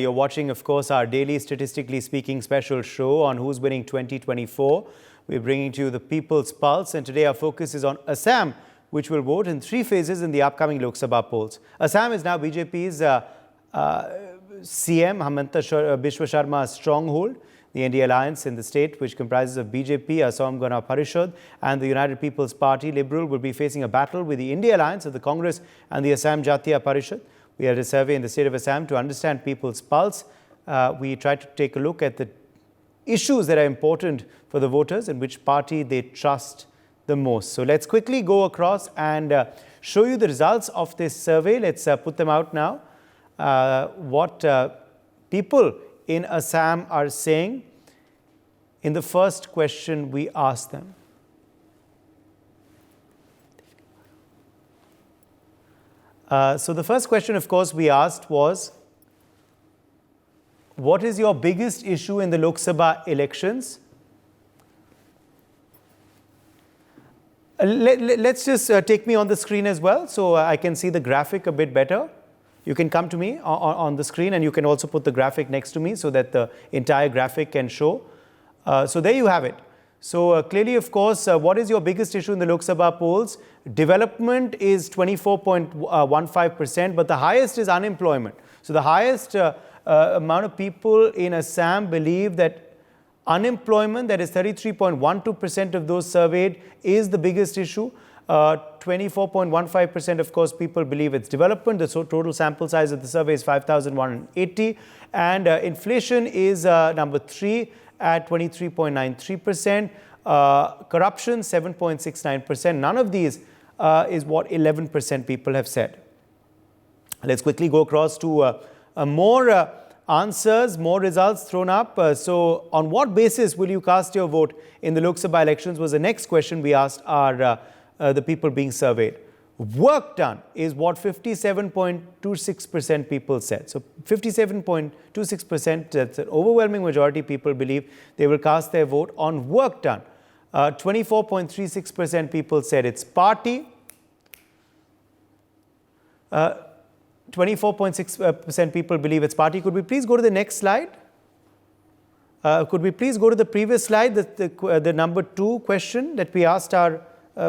you're watching, of course, our daily Statistically Speaking special show on Who's Winning 2024. We're bringing to you the People's Pulse, and today our focus is on Assam, which will vote in 3 phases in the upcoming Lok Sabha polls. Assam is now BJP's CM Himanta Biswa Sharma's stronghold. The NDA alliance in the state, which comprises of BJP, Assam Gana Parishad and the United People's Party Liberal, will be facing a battle with the India alliance of the Congress and the Assam Jatiya Parishad. We had a survey in the state of Assam to understand people's pulse. We tried to take a look at the issues that are important for the voters and which party they trust the most. So let's quickly go across and show you the results of this survey. Let's put them out now. What people in Assam are saying in the first question we asked them. So the first question, of course, we asked was, what is your biggest issue in the Lok Sabha elections? Let's just take me on the screen as well so I can see the graphic a bit better. You can come to me on the screen, and you can also put the graphic next to me so that the entire graphic can show. So there you have it. So clearly, of course, what is your biggest issue in the Lok Sabha polls? Development is 24.15%, but the highest is unemployment. So the highest amount of people in Assam believe that unemployment, that is 33.12% of those surveyed, is the biggest issue. 24.15%, of course, people believe it's development. The total sample size of the survey is 5,180. And inflation is number 3 at 23.93%. Corruption, 7.69%. None of these is what 11% people have said. Let's quickly go across to more answers, more results thrown up. So on what basis will you cast your vote in the Lok Sabha elections was the next question we asked our the people being surveyed. Work done is what 57.26% people said. So 57.26%, that's an overwhelming majority, people believe they will cast their vote on work done. 24.36% people said it's party. 24.6% people believe it's party. Could we please go to the next slide? Could we please go to the previous slide, the number 2 question that we asked our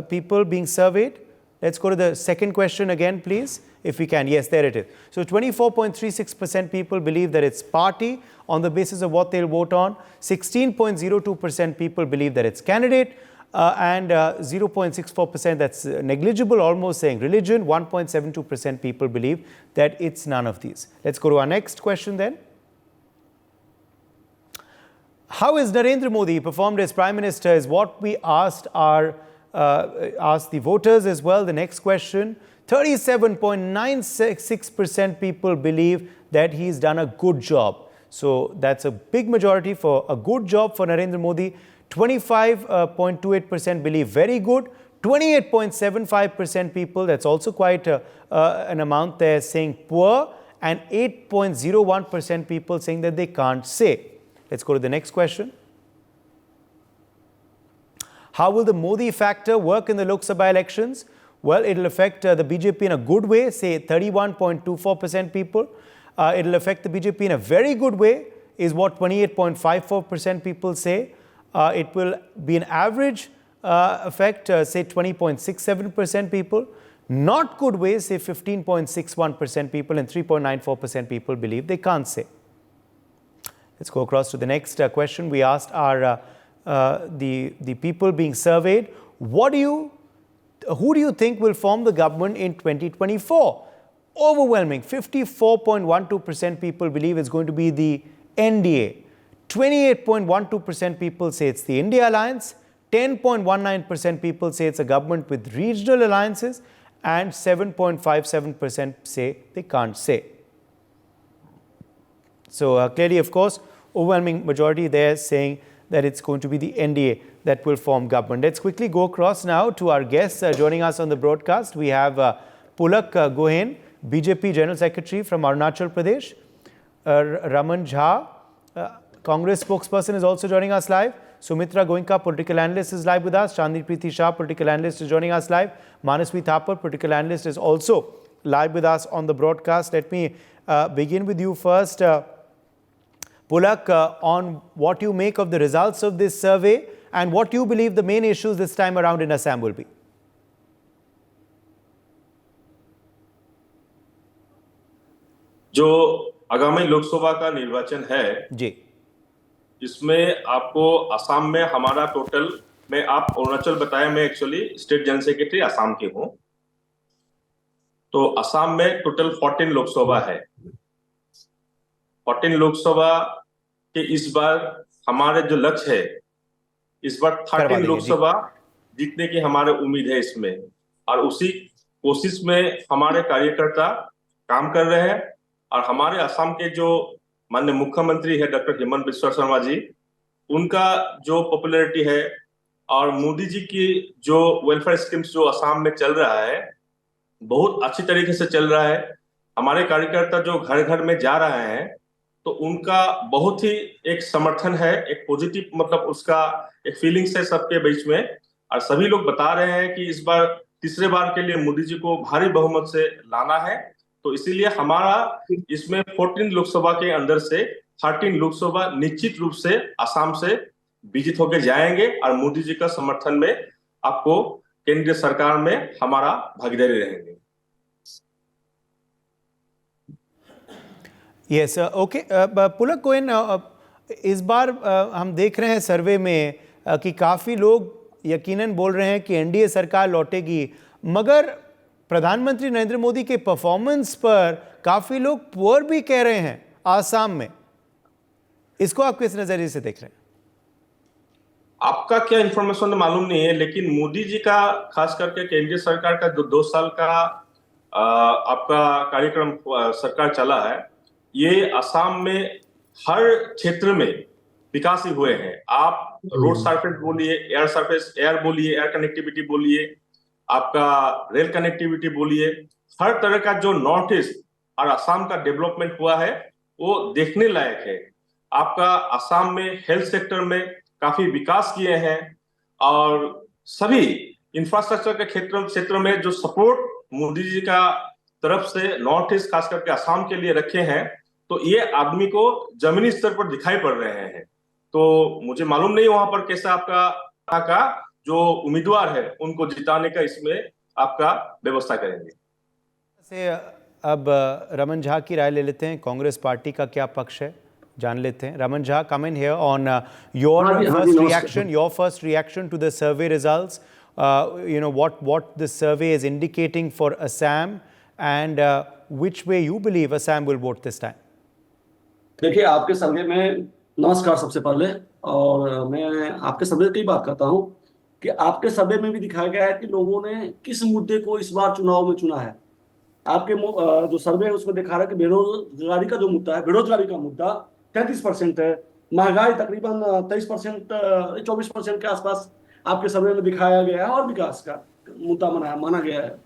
people being surveyed? Let's go to the second question again, please, if we can. Yes, there it is. So 24.36% people believe that it's party on the basis of what they'll vote on. 16.02% people believe that it's candidate. And 0.64%, that's negligible, almost saying religion. 1.72% people believe that it's none of these. Let's go to our next question then. How has Narendra Modi performed as Prime Minister is what we asked the voters as well. The next question, 37.96% people believe that he's done a good job. So that's a big majority for a good job for Narendra Modi. 25.28% believe very good. 28.75% people, that's also quite an amount there, saying poor. And 8.01% people saying that they can't say. Let's go to the next question. How will the Modi factor work in the Lok Sabha elections? Well, it will affect the BJP in a good way, say 31.24% people. It will affect the BJP in a very good way, is what 28.54% people say. It will be an average effect, say 20.67% people. Not good way, say 15.61% people, and 3.94% people believe they can't say. Let's go across to the next question. We asked our the people being surveyed, who do you think will form the government in 2024? Overwhelming 54.12% people believe it's going to be the NDA. 28.12% people say it's the India alliance. 10.19% people say it's a government with regional alliances. And 7.57% say they can't say. So clearly, of course, overwhelming majority there saying that it's going to be the NDA that will form government. Let's quickly go across now to our guests joining us on the broadcast. We have Pulak Gohen, BJP General Secretary from Arunachal Pradesh. Raman Jha, Congress spokesperson, is also joining us live. Sumitra Goenka, political analyst, is live with us. Chandni Preeti Shah, political analyst, is joining us live. Manasvi Thapar, political analyst, is also live with us on the broadcast. Let me begin with you first. Pulak, on what you make of the results of this survey and what you believe the main issues this time around in Assam will be. जो आगामी लोकसभा का निर्वाचन है जी, इसमें आपको असम में हमारा total, मैं आप अरुणाचल बताया, मैं actually state general secretary Assam के हूं, तो असम में टोटल 14 लोकसभा है। 14 लोकसभा के इस बार हमारे जो लक्ष्य है, इस बार 13 लोकसभा जीतने की हमारे उम्मीद है इसमें, और उसी कोशिश में हमारे कार्यकर्ता काम कर रहे हैं। और हमारे असम के जो माननीय मुख्यमंत्री है डॉक्टर हेमंत बिस्वा शर्मा जी, उनका जो पॉपुलैरिटी है और मोदी जी की जो वेलफेयर स्कीम्स जो असम में चल रहा है, बहुत अच्छी तरीके से चल रहा है। हमारे कार्यकर्ता जो घर घर में जा रहे हैं, तो उनका बहुत ही एक समर्थन है, एक पॉजिटिव मतलब उसका एक फीलिंग्स है सबके बीच में, और सभी लोग बता रहे हैं कि इस बार तीसरे बार के लिए मोदी जी को भारी बहुमत से लाना है। तो इसीलिए हमारा इसमें 14 लोकसभा के अंदर से 13 लोकसभा निश्चित रूप से असम से विजित होकर जाएंगे, और मोदी जी का समर्थन में आपको केंद्रीय सरकार में हमारा भागीदारी रहेंगे। Yes, okay. पुलक कोइन, इस बार हम देख रहे हैं सर्वे में कि काफ़ी लोग यकीनन बोल रहे हैं कि एनडीए सरकार लौटेगी, मगर प्रधानमंत्री नरेंद्र मोदी के परफॉर्मेंस पर काफ़ी लोग पुअर भी कह रहे हैं आसाम में। इसको आप किस नज़रिए से देख रहे हैं? आपका क्या इंफॉर्मेशन मालूम नहीं है, लेकिन मोदी जी का खास करके केंद्रीय सरकार का जो 2 साल का आपका कार्यक्रम सरकार चला है, ये असम में हर क्षेत्र में विकास ही हुए हैं। आप रोड सरफेस बोलिए, एयर सरफेस, एयर बोलिए, एयर कनेक्टिविटी बोलिए, आपका रेल कनेक्टिविटी बोलिए, हर तरह का जो नॉर्थ ईस्ट और असम का डेवलपमेंट हुआ है वो देखने लायक है। आपका असम में हेल्थ सेक्टर में काफी विकास किए हैं, और सभी इंफ्रास्ट्रक्चर के क्षेत्र में जो सपोर्ट मोदी जी का तरफ से नॉर्थ ईस्ट खास करके असम के लिए रखे हैं, तो ये आदमी को जमीनी स्तर पर दिखाई पड़ रहे हैं। तो मुझे मालूम नहीं वहां पर कैसा आपका जो उम्मीदवार है उनको जिताने का इसमें आपका व्यवस्था करेंगे। से अब रमन झा की राय ले लेते हैं, कांग्रेस पार्टी का क्या पक्ष है जान लेते हैं। Raman Jha, come in here on your first reaction to the survey results. You know what the survey is indicating for Assam, and which way you believe Assam will vote this time. देखिए, आपके सर्वे में नमस्कार सबसे पहले, और मैं आपके सर्वे की बात करता हूं कि आपके सर्वे में भी दिखाया गया है कि लोगों ने किस मुद्दे को इस बार चुनाव में चुना है। आपके जो सर्वे है उसमें दिखा रहा है कि बेरोजगारी का जो मुद्दा है, बेरोजगारी का मुद्दा 33% है, महंगाई तकरीबन 23%, 24% के आसपास आपके सर्वे में दिखाया गया है, और विकास का मुद्दा माना गया है।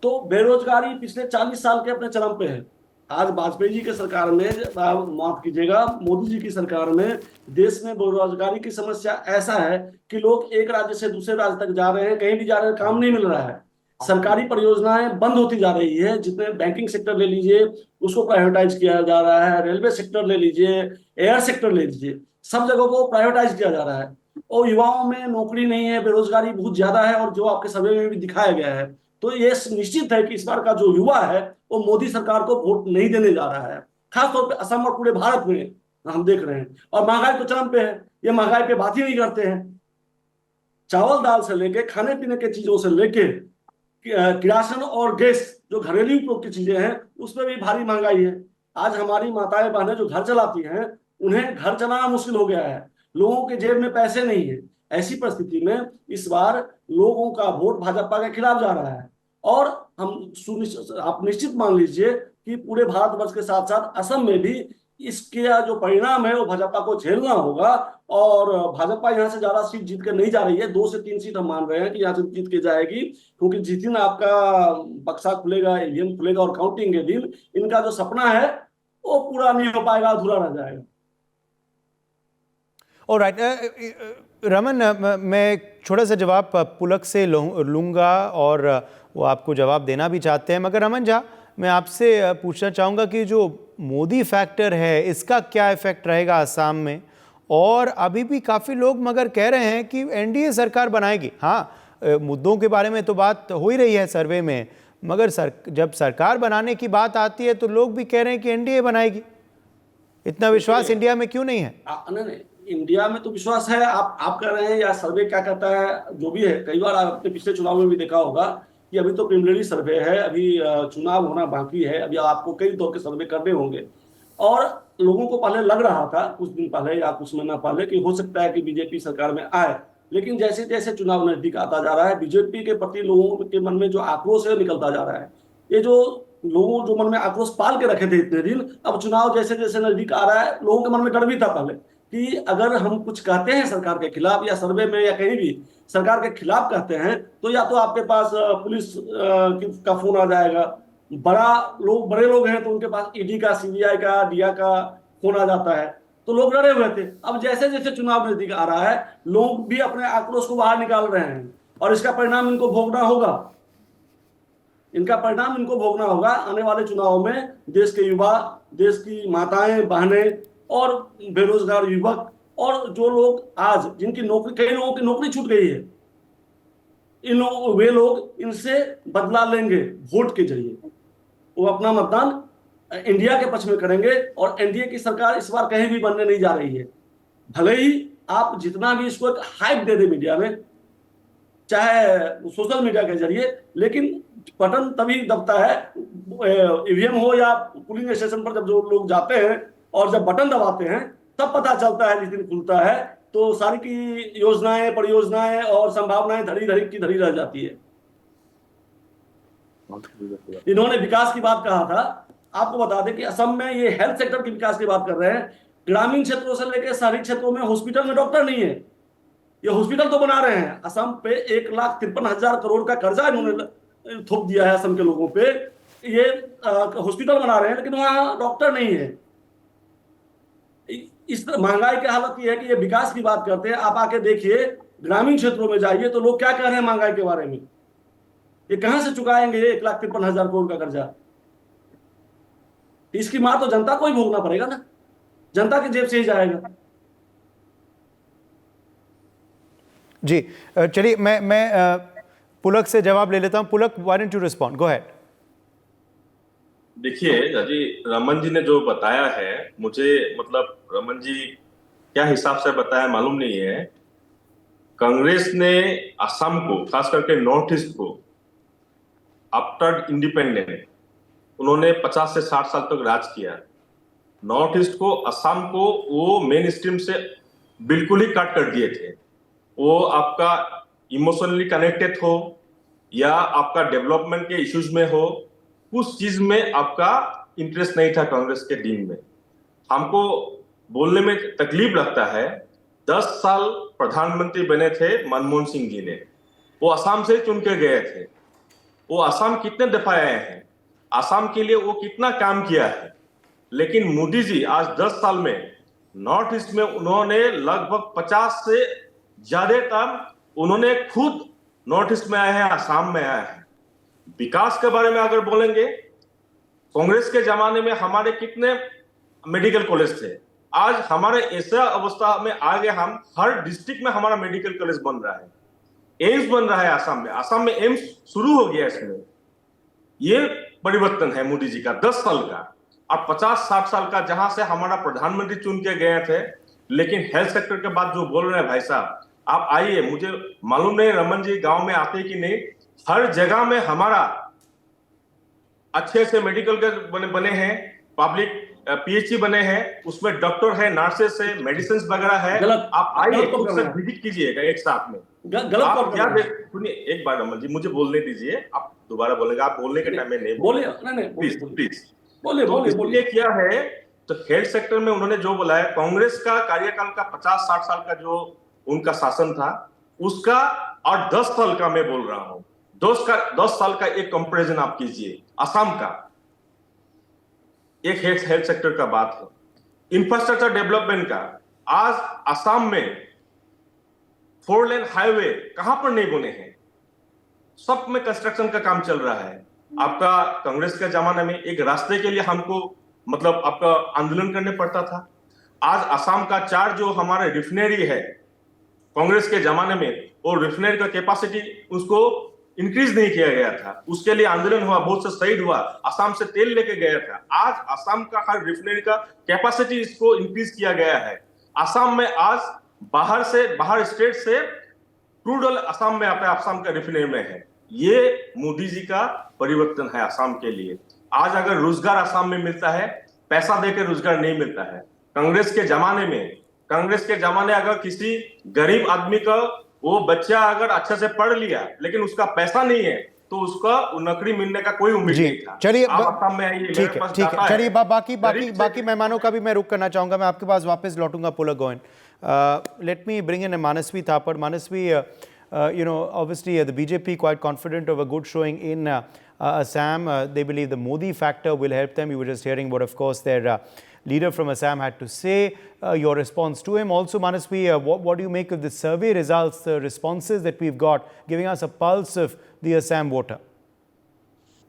तो बेरोजगारी पिछले 40 साल के अपने चरम पे है। आज वाजपेयी जी की सरकार में, माफ कीजिएगा, मोदी जी की सरकार में देश में बेरोजगारी की समस्या ऐसा है कि लोग एक राज्य से दूसरे राज्य तक जा रहे हैं, कहीं भी जा रहे हैं, काम नहीं मिल रहा है। सरकारी परियोजनाएं बंद होती जा रही है। जितने बैंकिंग सेक्टर ले लीजिए उसको प्राइवेटाइज किया जा रहा है, रेलवे सेक्टर ले लीजिए, एयर सेक्टर ले लीजिए, सब जगहों को प्राइवेटाइज किया जा रहा है, और युवाओं में नौकरी नहीं है, बेरोजगारी बहुत ज्यादा है, और जो आपके सर्वे में भी दिखाया गया है। तो ये निश्चित है कि इस बार का जो युवा है वो मोदी सरकार को वोट नहीं देने जा रहा है, खासतौर पर असम और पूरे भारत में हम देख रहे हैं। और महंगाई तो चरम पे है, ये महंगाई पे बात ही नहीं करते हैं। चावल दाल से लेके खाने पीने के चीजों से लेके किरासन और गैस जो घरेलू उपयोग की चीजें हैं उसमें भी भारी महंगाई है। आज हमारी माताएं बहनें जो घर चलाती हैं उन्हें घर चलाना मुश्किल हो गया है, लोगों के जेब में पैसे नहीं है। ऐसी परिस्थिति में इस बार लोगों का वोट भाजपा के खिलाफ जा रहा है, और आप निश्चित मान लीजिए कि पूरे भारतवर्ष के साथ साथ असम में भी इसके जो परिणाम है वो भाजपा को झेलना होगा। और भाजपा यहाँ से ज्यादा सीट जीत के नहीं जा रही है, 2 से 3 सीट हम मान रहे हैं कि यहाँ से जीत के जाएगी, क्योंकि जिस दिन आपका बक्सा खुलेगा, ईवीएम खुलेगा और काउंटिंग के दिन इनका जो सपना है वो पूरा नहीं हो पाएगा, अधूरा रह जाएगा। ऑलराइट रमन, मैं छोटा सा जवाब पुलक से लूंगा और वो आपको जवाब देना भी चाहते हैं, मगर रमन झा, मैं आपसे पूछना चाहूँगा कि जो मोदी फैक्टर है इसका क्या इफेक्ट रहेगा असम में, और अभी भी काफ़ी लोग मगर कह रहे हैं कि एनडीए सरकार बनाएगी। हाँ, मुद्दों के बारे में तो बात हो ही रही है सर्वे में, मगर जब सरकार बनाने की बात आती है तो लोग भी कह रहे हैं कि एनडीए बनाएगी। इतना विश्वास इंडिया में क्यों नहीं है? नहीं, इंडिया में तो विश्वास है। आप कह रहे हैं या सर्वे क्या कहता है, जो भी है। कई बार आपने पिछले चुनाव में भी देखा होगा कि अभी तो प्रिलिमिनरी सर्वे है, अभी चुनाव होना बाकी है, अभी आपको कई दौर के सर्वे करने होंगे। और लोगों को पहले लग रहा था कुछ दिन पहले या कुछ महीना पहले कि हो सकता है कि बीजेपी सरकार में आए, लेकिन जैसे जैसे चुनाव नजदीक आता जा रहा है, बीजेपी के प्रति लोगों के मन में जो आक्रोश है निकलता जा रहा है। ये जो लोगों जो मन में आक्रोश पाल के रखे थे इतने दिन, अब चुनाव जैसे जैसे नजदीक आ रहा है, लोगों के मन में डर भी था पहले कि अगर हम कुछ कहते हैं सरकार के खिलाफ या सर्वे में या कहीं भी सरकार के खिलाफ कहते हैं तो या तो आपके पास पुलिस का फोन आ जाएगा, बड़े लोग हैं तो उनके पास ईडी का, सीबीआई का, डीआ का फोन आ जाता है, तो लोग डरे हुए थे। अब जैसे जैसे चुनाव नजदीक आ रहा है, लोग भी अपने आक्रोश को बाहर निकाल रहे हैं और इसका परिणाम इनको भोगना होगा। आने वाले चुनाव में देश के युवा, देश की माताएं, बहनें और बेरोजगार युवक और जो लोग आज जिनकी नौकरी, कई लोगों की नौकरी छूट गई है, वे लोग इनसे बदला लेंगे वोट के जरिए। वो अपना मतदान इंडिया के पक्ष में करेंगे और एनडीए की सरकार इस बार कहीं भी बनने नहीं जा रही है। भले ही आप जितना भी इसको एक हाइप दे दे मीडिया में, चाहे सोशल मीडिया के जरिए, लेकिन बटन तभी दबता है, ईवीएम हो या पोलिंग स्टेशन पर जब जो लोग जाते हैं और जब बटन दबाते हैं तब पता चलता है, जिस दिन खुलता है तो सारी की योजनाएं, परियोजनाएं और संभावनाएं धरी धरी की धरी रह जाती है। इन्होंने विकास की बात कहा था, आपको बता दें कि असम में ये हेल्थ सेक्टर के विकास की बात कर रहे हैं। ग्रामीण क्षेत्रों से लेकर शहरी क्षेत्रों में हॉस्पिटल में डॉक्टर नहीं है, ये हॉस्पिटल तो बना रहे हैं। असम पे 1,53,000 करोड़ का कर्जा इन्होंने थोप दिया है असम के लोगों पे। ये हॉस्पिटल बना रहे हैं लेकिन वहां डॉक्टर नहीं है। इस तरह महंगाई की हालत ये है कि ये विकास की बात करते हैं। आप आके देखिए, ग्रामीण क्षेत्रों में जाइए तो लोग क्या कह रहे हैं महंगाई के बारे में। ये कहां से चुकाएंगे 1,53,000 करोड़ का कर्जा? इसकी मार तो जनता को ही भोगना पड़ेगा ना, जनता की जेब से ही जाएगा। जी, चलिए मैं पुलक से जवाब ले लेता हूं। Pulak, why don't you respond, go ahead. देखिए जी, रमन जी ने जो बताया है, मुझे मतलब रमन जी क्या हिसाब से बताया मालूम नहीं है। कांग्रेस ने असम को, खास करके नॉर्थ ईस्ट को, आफ्टर इंडिपेंडेंस उन्होंने 50 से 60 साल तक राज किया। नॉर्थ ईस्ट को, असम को वो मेन स्ट्रीम से बिल्कुल ही कट कर दिए थे। वो आपका इमोशनली कनेक्टेड हो या आपका डेवलपमेंट के इश्यूज में हो, उस चीज में आपका इंटरेस्ट नहीं था कांग्रेस के दिन में। हमको बोलने में तकलीफ लगता है, 10 साल प्रधानमंत्री बने थे मनमोहन सिंह जी ने, वो असम से चुन के गए थे। वो असम कितने दफा आए हैं, असम के लिए वो कितना काम किया है, लेकिन मोदी जी आज 10 साल में नॉर्थ ईस्ट में उन्होंने लगभग 50 से ज्यादा काम उन्होंने खुद नॉर्थ ईस्ट में आए हैं, असम में आए हैं। विकास के बारे में अगर बोलेंगे, कांग्रेस के जमाने में हमारे कितने मेडिकल कॉलेज थे, आज हमारे ऐसा अवस्था में आ गए, हम हर डिस्ट्रिक्ट में हमारा मेडिकल कॉलेज बन रहा है, एम्स बन रहा है असम में एम्स शुरू हो गया। इसमें ये परिवर्तन है मोदी जी का 10 साल का। और 50-60 साल का जहां से हमारा प्रधानमंत्री चुन के गए थे। लेकिन हेल्थ सेक्टर के बाद जो बोल रहे हैं भाई साहब, आप आइए, मुझे मालूम नहीं रमन जी गांव में आते कि नहीं, हर जगह में हमारा अच्छे से मेडिकल के बने हैं, पब्लिक पीएचडी बने हैं, उसमें डॉक्टर है, नर्सेस है, मेडिसिन वगैरह है। आप आइए, खुद से विजिट कीजिएगा एक साथ में। आप क्या सुनिए एक बार रमन जी, मुझे बोलने दीजिए, आप दोबारा बोलेंगे, आप बोलने के टाइम में नहीं बोले, प्लीज बोलिए। क्या है तो हेल्थ सेक्टर में उन्होंने जो बोला है, कांग्रेस का कार्यकाल का 50-60 साल का जो उनका शासन था उसका और 10 साल का मैं बोल रहा हूं, 10 साल का एक कंपैरिजन आप कीजिए। असम का एक हेल्थ सेक्टर का बात है, इंफ्रास्ट्रक्चर डेवलपमेंट का, आज असम में 4 लेन हाईवे कहां पर नहीं बने हैं, सब में कंस्ट्रक्शन का काम चल रहा है। आपका कांग्रेस के जमाने में एक रास्ते के लिए हमको मतलब आपका आंदोलन करने पड़ता था। आज असम का 4 जो हमारे रिफाइनरी है कांग्रेस के जमाने में, और रिफाइनरी का कैपेसिटी उसको इंक्रीज नहीं किया गया था, उसके लिए आंदोलन हुआ, बहुत से शहीद हुआ, असम से तेल लेके गया था। आज असम का हर रिफाइनरी का कैपेसिटी इसको इंक्रीज किया गया है। असम में आज बाहर स्टेट से क्रूड ऑयल असम में आता है, असम का रिफाइनरी में है। ये मोदी जी का परिवर्तन है असम के लिए। आज अगर रोजगार असम में मिलता है, पैसा देकर रोजगार नहीं मिलता है। कांग्रेस के जमाने अगर किसी गरीब आदमी का वो बच्चा अगर अच्छे से पढ़ लिया लेकिन उसका पैसा नहीं है तो उसका नौकरी मिलने का कोई उम्मीद जी नहीं था। चलिए आप असम में आइए, ठीक है ठीक है, चलिए बाकी मेहमानों का भी मैं रुक करना चाहूंगा। मैं आपके पास वापस लौटूंगा पुलक गोइन। Let me bring in Manasvi Thapar. Manasvi, obviously the BJP quite confident of a good showing in Assam. They believe the Modi factor will help them. You were just hearing what, of course, their leader from Assam had to say. Your response to him. Also, Manasvi, what do you make of the survey results, the responses that we've got, giving us a pulse of the Assam voter?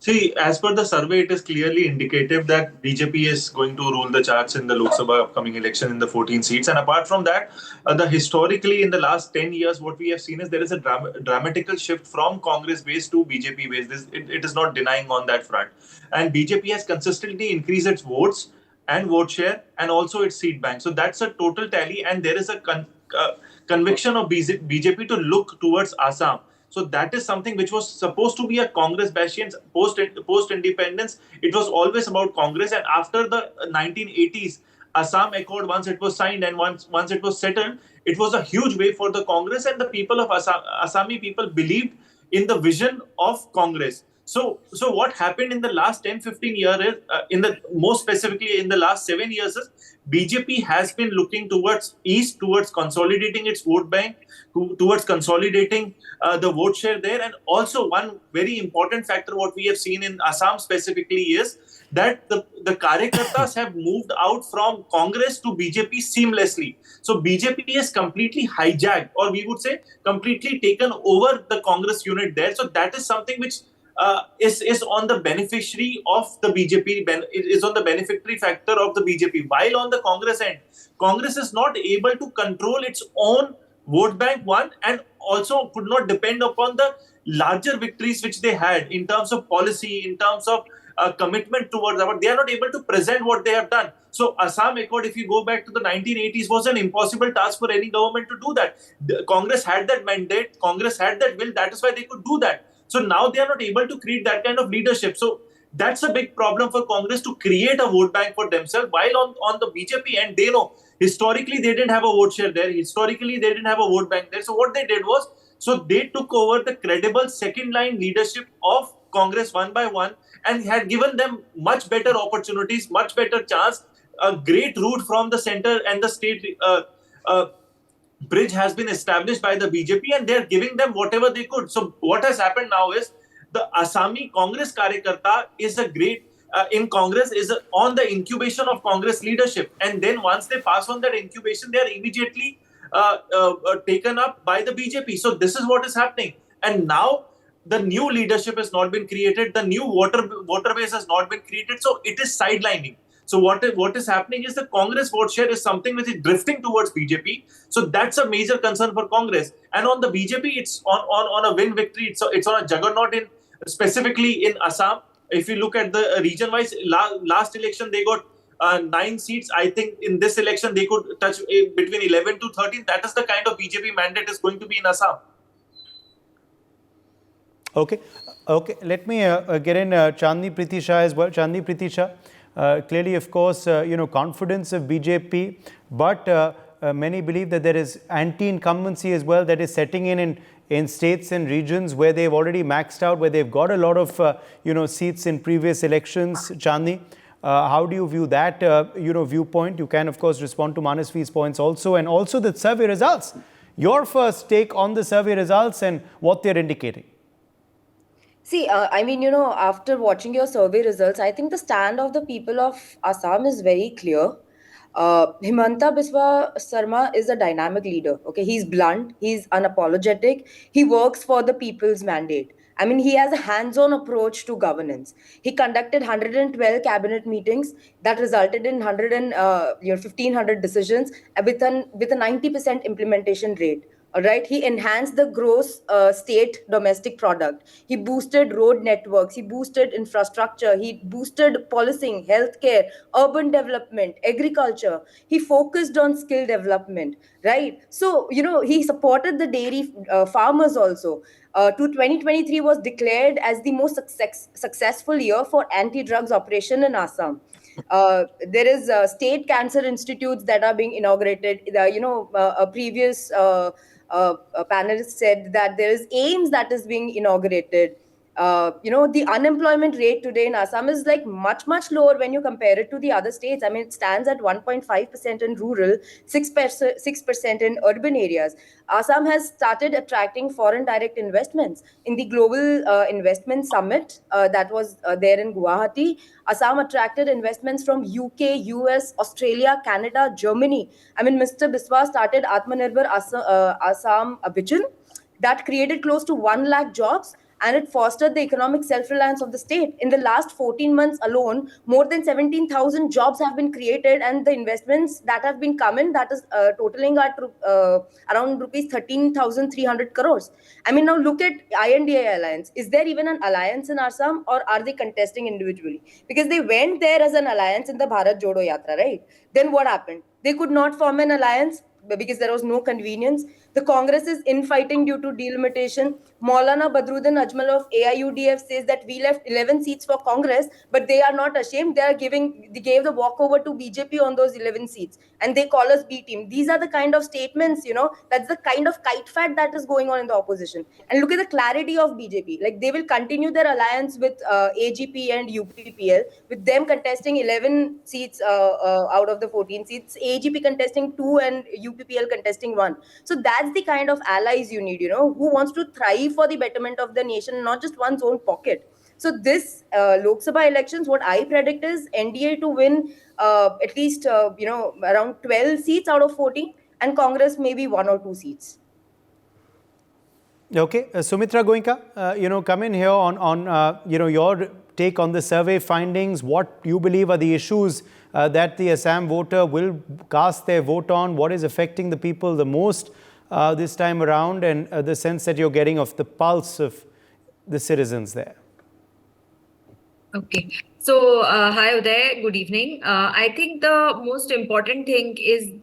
See, as per the survey, it is clearly indicative that BJP is going to rule the charts in the Lok Sabha upcoming election in the 14 seats. And apart from that, historically in the last 10 years, what we have seen is there is a dramatical shift from Congress base to BJP base. It is not denying on that front. And BJP has consistently increased its votes and vote share and also its seat bank. So that's a total tally. And there is a conviction of BJP to look towards Assam. So that is something which was supposed to be a Congress bastion post independence. It was always about Congress, and after the 1980s Assam Accord, once it was signed and once it was settled, it was a huge way for the Congress, and the people of Assami people believed in the vision of Congress. So what happened in the last 10-15 years is, most specifically in the last 7 years, is BJP has been looking towards east, towards consolidating its vote bank, towards consolidating the vote share there. And also one very important factor what we have seen in Assam specifically is that the Karyakartas have moved out from Congress to BJP seamlessly. So BJP has completely hijacked, or we would say completely taken over the Congress unit there. So that is something which is on the beneficiary of the BJP, is on the beneficiary factor of the BJP. While on the Congress end, Congress is not able to control its own vote bank, one, and also could not depend upon the larger victories which they had in terms of policy, in terms of commitment towards that. They are not able to present what they have done. So Assam Accord, if you go back to the 1980s, was an impossible task for any government to do that. Congress had that mandate, Congress had that will, that is why they could do that. So now they are not able to create that kind of leadership. So that's a big problem for Congress to create a vote bank for themselves. While on the BJP end, they know historically they didn't have a vote share there. Historically, they didn't have a vote bank there. So what they did was, so they took over the credible second line leadership of Congress one by one and had given them much better opportunities, much better chance, a great route from the center and the state bridge has been established by the BJP, and they're giving them whatever they could. So what has happened now is the Assami Congress Karyakarta is a great in Congress is on the incubation of Congress leadership, and then once they pass on that incubation, they are immediately taken up by the BJP. So this is what is happening, and now the new leadership has not been created, the new voter base has not been created, so it is sidelining. So what is happening is the Congress vote share is something which is drifting towards BJP. So that's a major concern for Congress. And on the BJP, it's on a win victory. It's on a juggernaut specifically in Assam. If you look at the region-wise, last election they got 9 seats. I think in this election they could touch between 11 to 13. That is the kind of BJP mandate is going to be in Assam. Okay. Let me get in Chandni Preeti Shah as well. Chandni Preeti Shah. Clearly, of course, confidence of BJP, but many believe that there is anti-incumbency as well that is setting in states and regions where they've already maxed out, where they've got a lot of seats in previous elections. Chandni, how do you view that viewpoint? You can, of course, respond to Manasvi's points also, and also the survey results. Your first take on the survey results and what they're indicating. See, after watching your survey results, I think the stand of the people of Assam is very clear. Himanta Biswa Sarma is a dynamic leader. Okay, he's blunt, he's unapologetic, he works for the people's mandate. I mean, he has a hands-on approach to governance. He conducted 112 cabinet meetings that resulted in 1,500 decisions with a 90% implementation rate. All right, he enhanced the gross state domestic product. He boosted road networks. He boosted infrastructure. He boosted policing, healthcare, urban development, agriculture. He focused on skill development, right? So, he supported the dairy farmers also. 2023 was declared as the most successful year for anti-drugs operation in Assam. There is state cancer institutes that are being inaugurated. A previous panelist said that there is AIMS that is being inaugurated. The unemployment rate today in Assam is like much lower when you compare it to the other states. I mean, it stands at 1.5% in rural, 6% in urban areas. Assam has started attracting foreign direct investments. In the Global Investment Summit that was there in Guwahati, Assam attracted investments from UK, US, Australia, Canada, Germany. I mean, Mr. Biswa started Atmanirbhar Assam Abhijan that created close to 1 lakh jobs, and it fostered the economic self-reliance of the state. In the last 14 months alone, more than 17,000 jobs have been created, and the investments that have been come in, that is totaling at around rupees 13,300 crores. I mean, now look at INDA alliance. Is there even an alliance in Assam, or are they contesting individually? Because they went there as an alliance in the Bharat Jodo Yatra, right? Then what happened? They could not form an alliance because there was no convenience. The Congress is infighting due to delimitation. Maulana Badruddin Ajmal of AIUDF says that we left 11 seats for Congress, but they are not ashamed. They gave the walkover to BJP on those 11 seats, and they call us B team. These are the kind of statements, that's the kind of kite fight that is going on in the opposition. And look at the clarity of BJP. Like, they will continue their alliance with AGP and UPPL, with them contesting 11 seats out of the 14 seats, AGP contesting 2 and UPPL contesting 1. So that's the kind of allies you need, who wants to thrive for the betterment of the nation, not just one's own pocket. So this Lok Sabha elections, what I predict is NDA to win at least, around 12 seats out of 14, and Congress maybe 1 or 2 seats. Okay, Sumitra Goenka, come in here on your take on the survey findings. What you believe are the issues that the Assam voter will cast their vote on? What is affecting the people the most this time around, and the sense that you're getting of the pulse of the citizens there? Okay. So, hi Uday, good evening. I think the most important thing is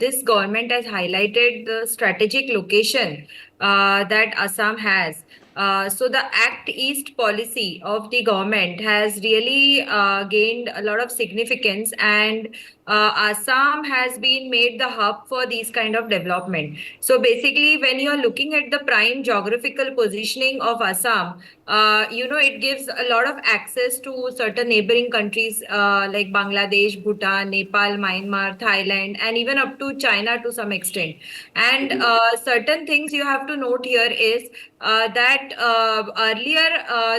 this government has highlighted the strategic location that Assam has. So the Act East policy of the government has really gained a lot of significance, and Assam has been made the hub for these kind of development. So basically, when you are looking at the prime geographical positioning of Assam, it gives a lot of access to certain neighboring countries like Bangladesh, Bhutan, Nepal, Myanmar, Thailand, and even up to China to some extent. And certain things you have to note here is that earlier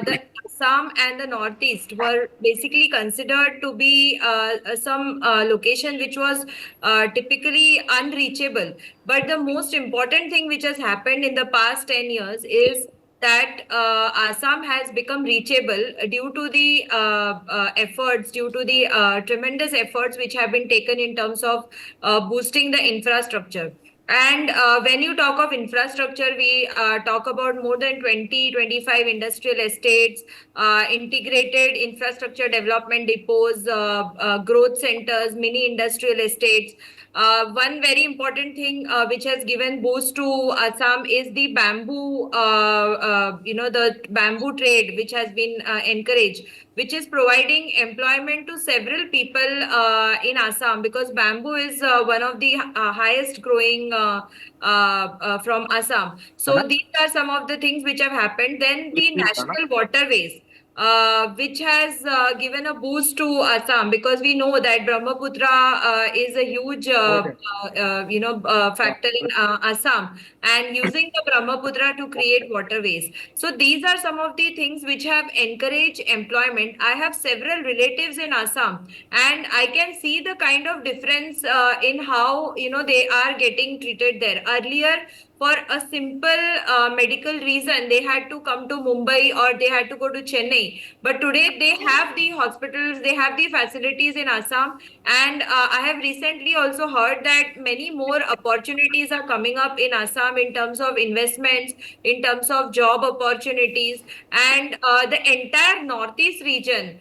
the Assam and the Northeast were basically considered to be some location which was typically unreachable. But the most important thing which has happened in the past 10 years is that Assam has become reachable due to the efforts, due to the tremendous efforts which have been taken in terms of boosting the infrastructure. And when you talk of infrastructure, we talk about more than 25 industrial estates, integrated infrastructure development depots, growth centers, mini industrial estates. One very important thing which has given boost to Assam is the bamboo, the bamboo trade, which has been encouraged, which is providing employment to several people in Assam, because bamboo is one of the highest growing from Assam. So these are some of the things which have happened. Then the national waterways, which has given a boost to Assam, because we know that Brahmaputra is a huge factor in Assam, and using the Brahmaputra to create waterways. So these are some of the things which have encouraged employment. I have several relatives in Assam, and I can see the kind of difference in how they are getting treated there. Earlier, for a simple medical reason they had to come to Mumbai or they had to go to Chennai. But today they have the hospitals, they have the facilities in Assam, and I have recently also heard that many more opportunities are coming up in Assam in terms of investments, in terms of job opportunities, and the entire northeast region,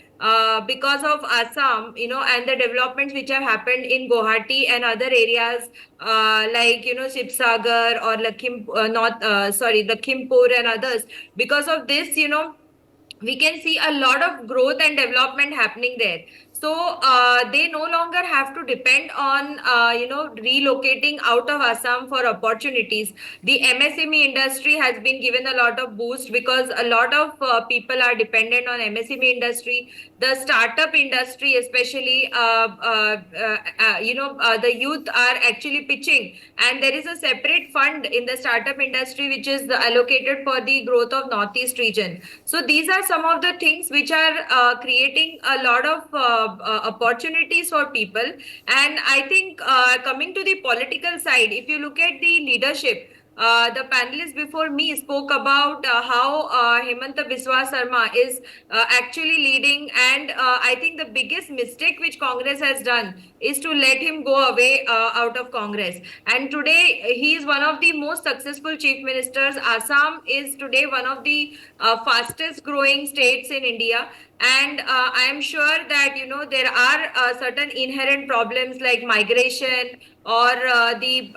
because of Assam, and the developments which have happened in Guwahati and other areas, like, Sibsagar or Lakhimpur and others. Because of this, we can see a lot of growth and development happening there. So they no longer have to depend on relocating out of Assam for opportunities. The MSME industry has been given a lot of boost because a lot of people are dependent on MSME industry. The startup industry, especially, the youth are actually pitching, and there is a separate fund in the startup industry which is allocated for the growth of Northeast region. So these are some of the things which are creating a lot of opportunities for people. And I think, coming to the political side, if you look at the leadership, the panelists before me spoke about how Hemanta Biswa Sarma is actually leading, and I think the biggest mistake which Congress has done is to let him go away out of Congress. And today he is one of the most successful chief ministers. Assam is today one of the fastest growing states in India. And I am sure that, there are certain inherent problems like migration or the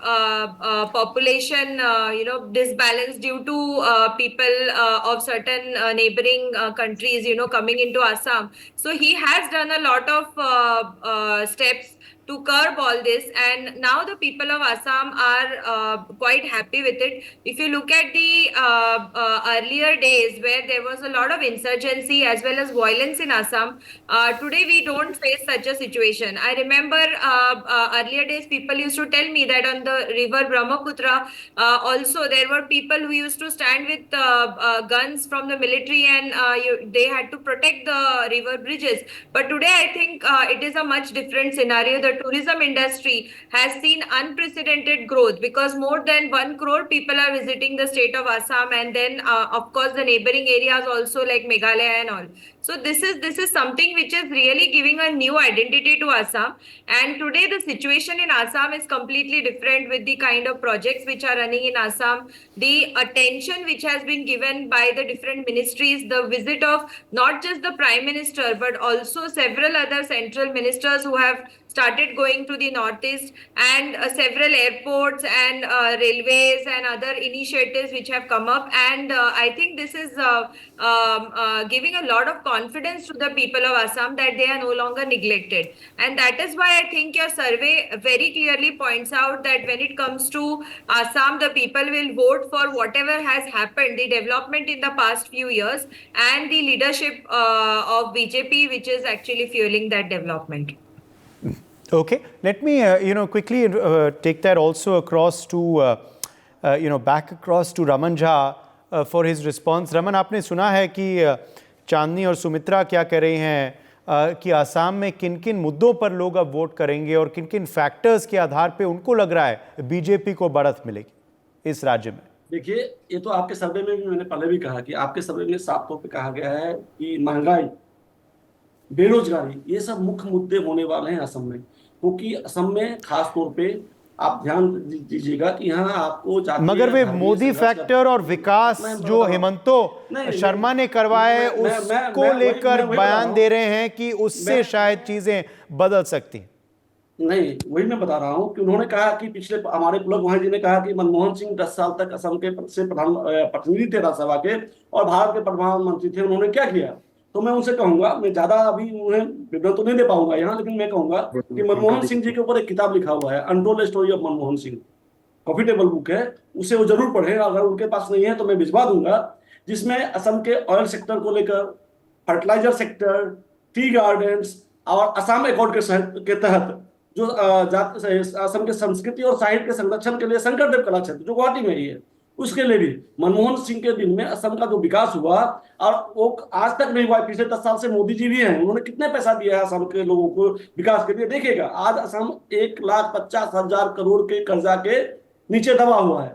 population, disbalance due to people of certain neighboring countries, coming into Assam. So he has done a lot of steps to curb all this, and now the people of Assam are quite happy with it. If you look at the earlier days where there was a lot of insurgency as well as violence in Assam, today we don't face such a situation. I remember earlier days people used to tell me that on the river Brahmaputra also there were people who used to stand with guns from the military, and they had to protect the river bridges. But today I think it is a much different scenario. The tourism industry has seen unprecedented growth because more than 1 crore people are visiting the state of Assam, and then of course the neighboring areas also like Meghalaya and all. So this is something which is really giving a new identity to Assam. And today the situation in Assam is completely different with the kind of projects which are running in Assam, the attention which has been given by the different ministries, the visit of not just the Prime Minister but also several other central ministers who have started going to the Northeast, and several airports and railways and other initiatives which have come up. And I think this is giving a lot of confidence to the people of Assam that they are no longer neglected. And that is why I think your survey very clearly points out that when it comes to Assam, the people will vote for whatever has happened, the development in the past few years, and the leadership of BJP, which is actually fueling that development. Okay, let me quickly take that also across to back across to Raman Jha for his response. Raman, आपने सुना है कि चांदनी और सुमित्रा क्या कह रही हैं कि आसाम में किन किन मुद्दों पर लोग अब वोट करेंगे और किन किन फैक्टर्स के आधार पे उनको लग रहा है बीजेपी को बढ़त मिलेगी इस राज्य में? देखिए, ये तो आपके सर्वे में भी मैंने पहले भी कहा कि आपके सर्वे में साफ तौर पे कहा गया है कि महंगाई, बेरोजगारी, ये सब मुख्य मुद्दे होने वाले हैं असम में। क्योंकि असम में खास तौर पे आप ध्यान दीजिएगा कि यहाँ आपको मगर वे मोदी फैक्टर और विकास जो हेमंतो शर्मा ने करवाए उसको लेकर बयान दे रहे हैं कि उससे शायद चीजें बदल सकती। नहीं, वही मैं बता रहा हूँ कि उन्होंने कहा कि पिछले हमारे पुलक गोहाई जी ने कहा कि मनमोहन सिंह 10 साल तक असम के से प्रतिनिधि थे राज्यसभा के और भारत के प्रधानमंत्री थे, उन्होंने क्या किया। तो मैं उनसे कहूंगा, मैं ज्यादा अभी उन्हें विवरण तो नहीं दे पाऊंगा यहाँ, लेकिन मैं कहूंगा कि मनमोहन सिंह जी के ऊपर एक किताब लिखा हुआ है, untold story of Manmohan Singh, profitable book है, उसे वो जरूर पढ़ें। अगर उनके पास नहीं है तो मैं भिजवा दूंगा, जिसमें असम के ऑयल सेक्टर को लेकर, फर्टिलाइजर सेक्टर, टी गार्डन्स और असम अकॉर्ड के तहत जो असम के संस्कृति और साहित्य के संरक्षण के लिए शंकरदेव कला क्षेत्र जो गुवाहाटी में ही है, उसके लिए भी मनमोहन सिंह के दिन में असम का जो विकास हुआ, और वो आज तक नहीं हुआ। पिछले 10 साल से मोदी जी भी हैं, उन्होंने कितने पैसा दिया है असम के लोगों को विकास के लिए। देखिएगा, आज असम 1,50,000 करोड़ के कर्जा के नीचे दबा हुआ है।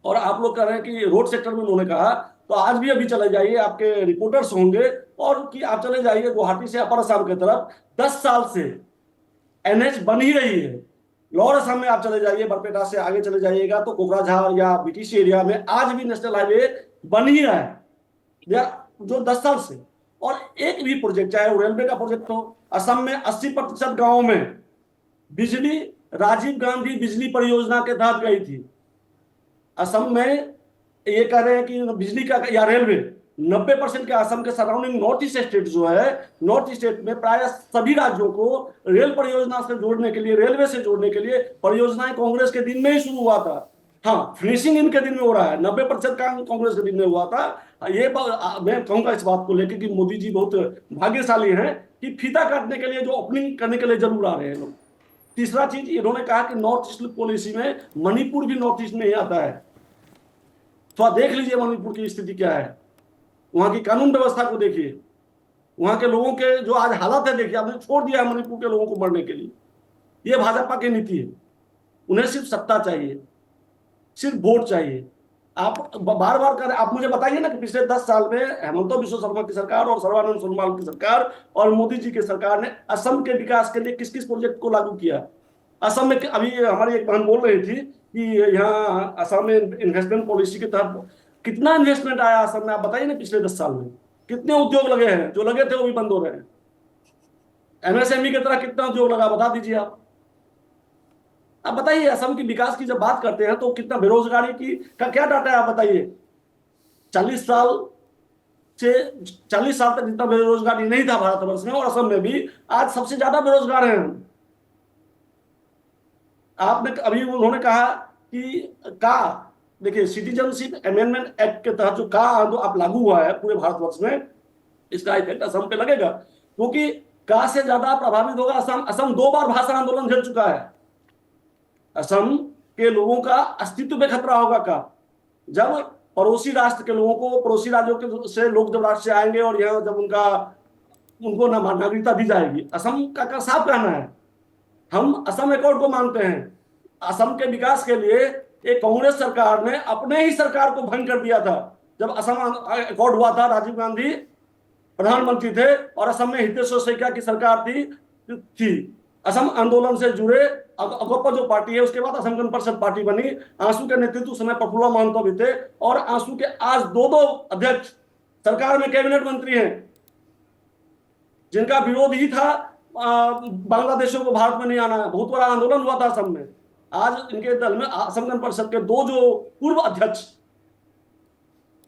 और आप लोग कह रहे हैं कि रोड सेक्टर में उन्होंने कहा, तो आज भी अभी चले जाइए, आपके रिपोर्टर्स होंगे और कि आप चले जाइए गुवाहाटी से अपर असम की तरफ, 10 साल से एनएच बन ही रही है। लोअर असम में आप चले जाइए, बरपेटा से आगे चले जाइएगा तो कोकराझार या बीटीसी एरिया में आज भी नेशनल हाईवे बन ही रहा है, जो 10 साल से। और एक भी प्रोजेक्ट, चाहे वो रेलवे का प्रोजेक्ट हो, असम में 80% गांवों में बिजली राजीव गांधी बिजली परियोजना के तहत गई थी। असम में ये कह रहे हैं कि बिजली का या रेलवे 90% के असम के सराउंडिंग नॉर्थ ईस्ट स्टेट जो है, नॉर्थ ईस्ट स्टेट में प्राय सभी राज्यों को रेल परियोजना से जोड़ने के लिए, रेलवे से जोड़ने के लिए परियोजनाएं कांग्रेस के दिन में ही शुरू हुआ था। हाँ, फिनिशिंग इनके दिन में हो रहा है, 90% का कांग्रेस के दिन में हुआ था। ये मैं कहूंगा इस बात को लेकर कि मोदी जी बहुत भाग्यशाली हैं कि फीता काटने के लिए, जो ओपनिंग करने के लिए जरूर आ रहे हैं लोग। तीसरा चीज इन्होंने कहा कि नॉर्थ ईस्ट पॉलिसी में मणिपुर भी नॉर्थ ईस्ट में ही आता है। तो आप देख लीजिए मणिपुर की स्थिति क्या है, वहां की कानून व्यवस्था को देखिए, वहां के लोगों के जो आज हालत है देखिए। आपने छोड़ दिया है मणिपुर के लोगों को मरने के लिए। ये भाजपा की नीति है, उन्हें सिर्फ सत्ता चाहिए, सिर्फ वोट चाहिए। आप बार बार कर, आप मुझे बताइए ना कि पिछले 10 साल में हेमंत बिश्व शर्मा की सरकार और सर्बानंद सोनोवाल की सरकार और मोदी जी की सरकार ने असम के विकास के लिए किस किस प्रोजेक्ट को लागू किया। असम में अभी हमारी एक बहन बोल रही थी कि यहाँ असम में इन्वेस्टमेंट पॉलिसी के तहत कितना इन्वेस्टमेंट आया असम में, आप बताइए ना पिछले 10 साल में कितने उद्योग लगे हैं, जो लगे थे वो भी बंद हो रहे हैं। एमएसएमई की तरह कितना उद्योग लगा, बता दीजिए आप बताइए। असम की विकास की जब बात करते हैं तो कितना बेरोजगारी की का क्या डाटा है, आप बताइए। 40 साल तक जितना बेरोजगारी नहीं था भारतवर्ष में, और असम में भी आज सबसे ज्यादा बेरोजगार हैं हम। आपने अभी उन्होंने कहा कि देखिए सिटीजनशिप अमेंडमेंट एक्ट के तहत जो आप लागू हुआ है पूरे भारतवर्ष में, इसका इफेक्ट असम पे लगेगा, क्योंकि का से ज्यादा प्रभावित होगा असम। असम 2 बार भाषा आंदोलन झेल चुका है। असम के लोगों का अस्तित्व पे खतरा होगा का, जब पड़ोसी राष्ट्र के लोगों को, पड़ोसी राज्यों के से लोग जब राष्ट्र से आएंगे और यहाँ जब उनको नागरिकता दी जाएगी। असम का साफ कहना है, हम असम अकॉर्ड को मानते हैं। असम के विकास के लिए एक कांग्रेस सरकार ने अपने ही सरकार को भंग कर दिया था। जब असम अकॉर्ड हुआ था, राजीव गांधी प्रधानमंत्री थे और असम में हितेश्वर सैकिया की सरकार थी। असम आंदोलन से जुड़े अगोपा जो पार्टी है, उसके बाद असम गण परिषद पार्टी बनी। आंसू के नेतृत्व समय प्रफुल्ल महतो भी थे, और आंसू के आज 2 अध्यक्ष सरकार में कैबिनेट मंत्री हैं, जिनका विरोध ही था बांग्लादेशियों को भारत में नहीं आना है। बहुत बड़ा आंदोलन हुआ था असम में। आज इनके दल में असम गण परिषद के 2 जो पूर्व अध्यक्ष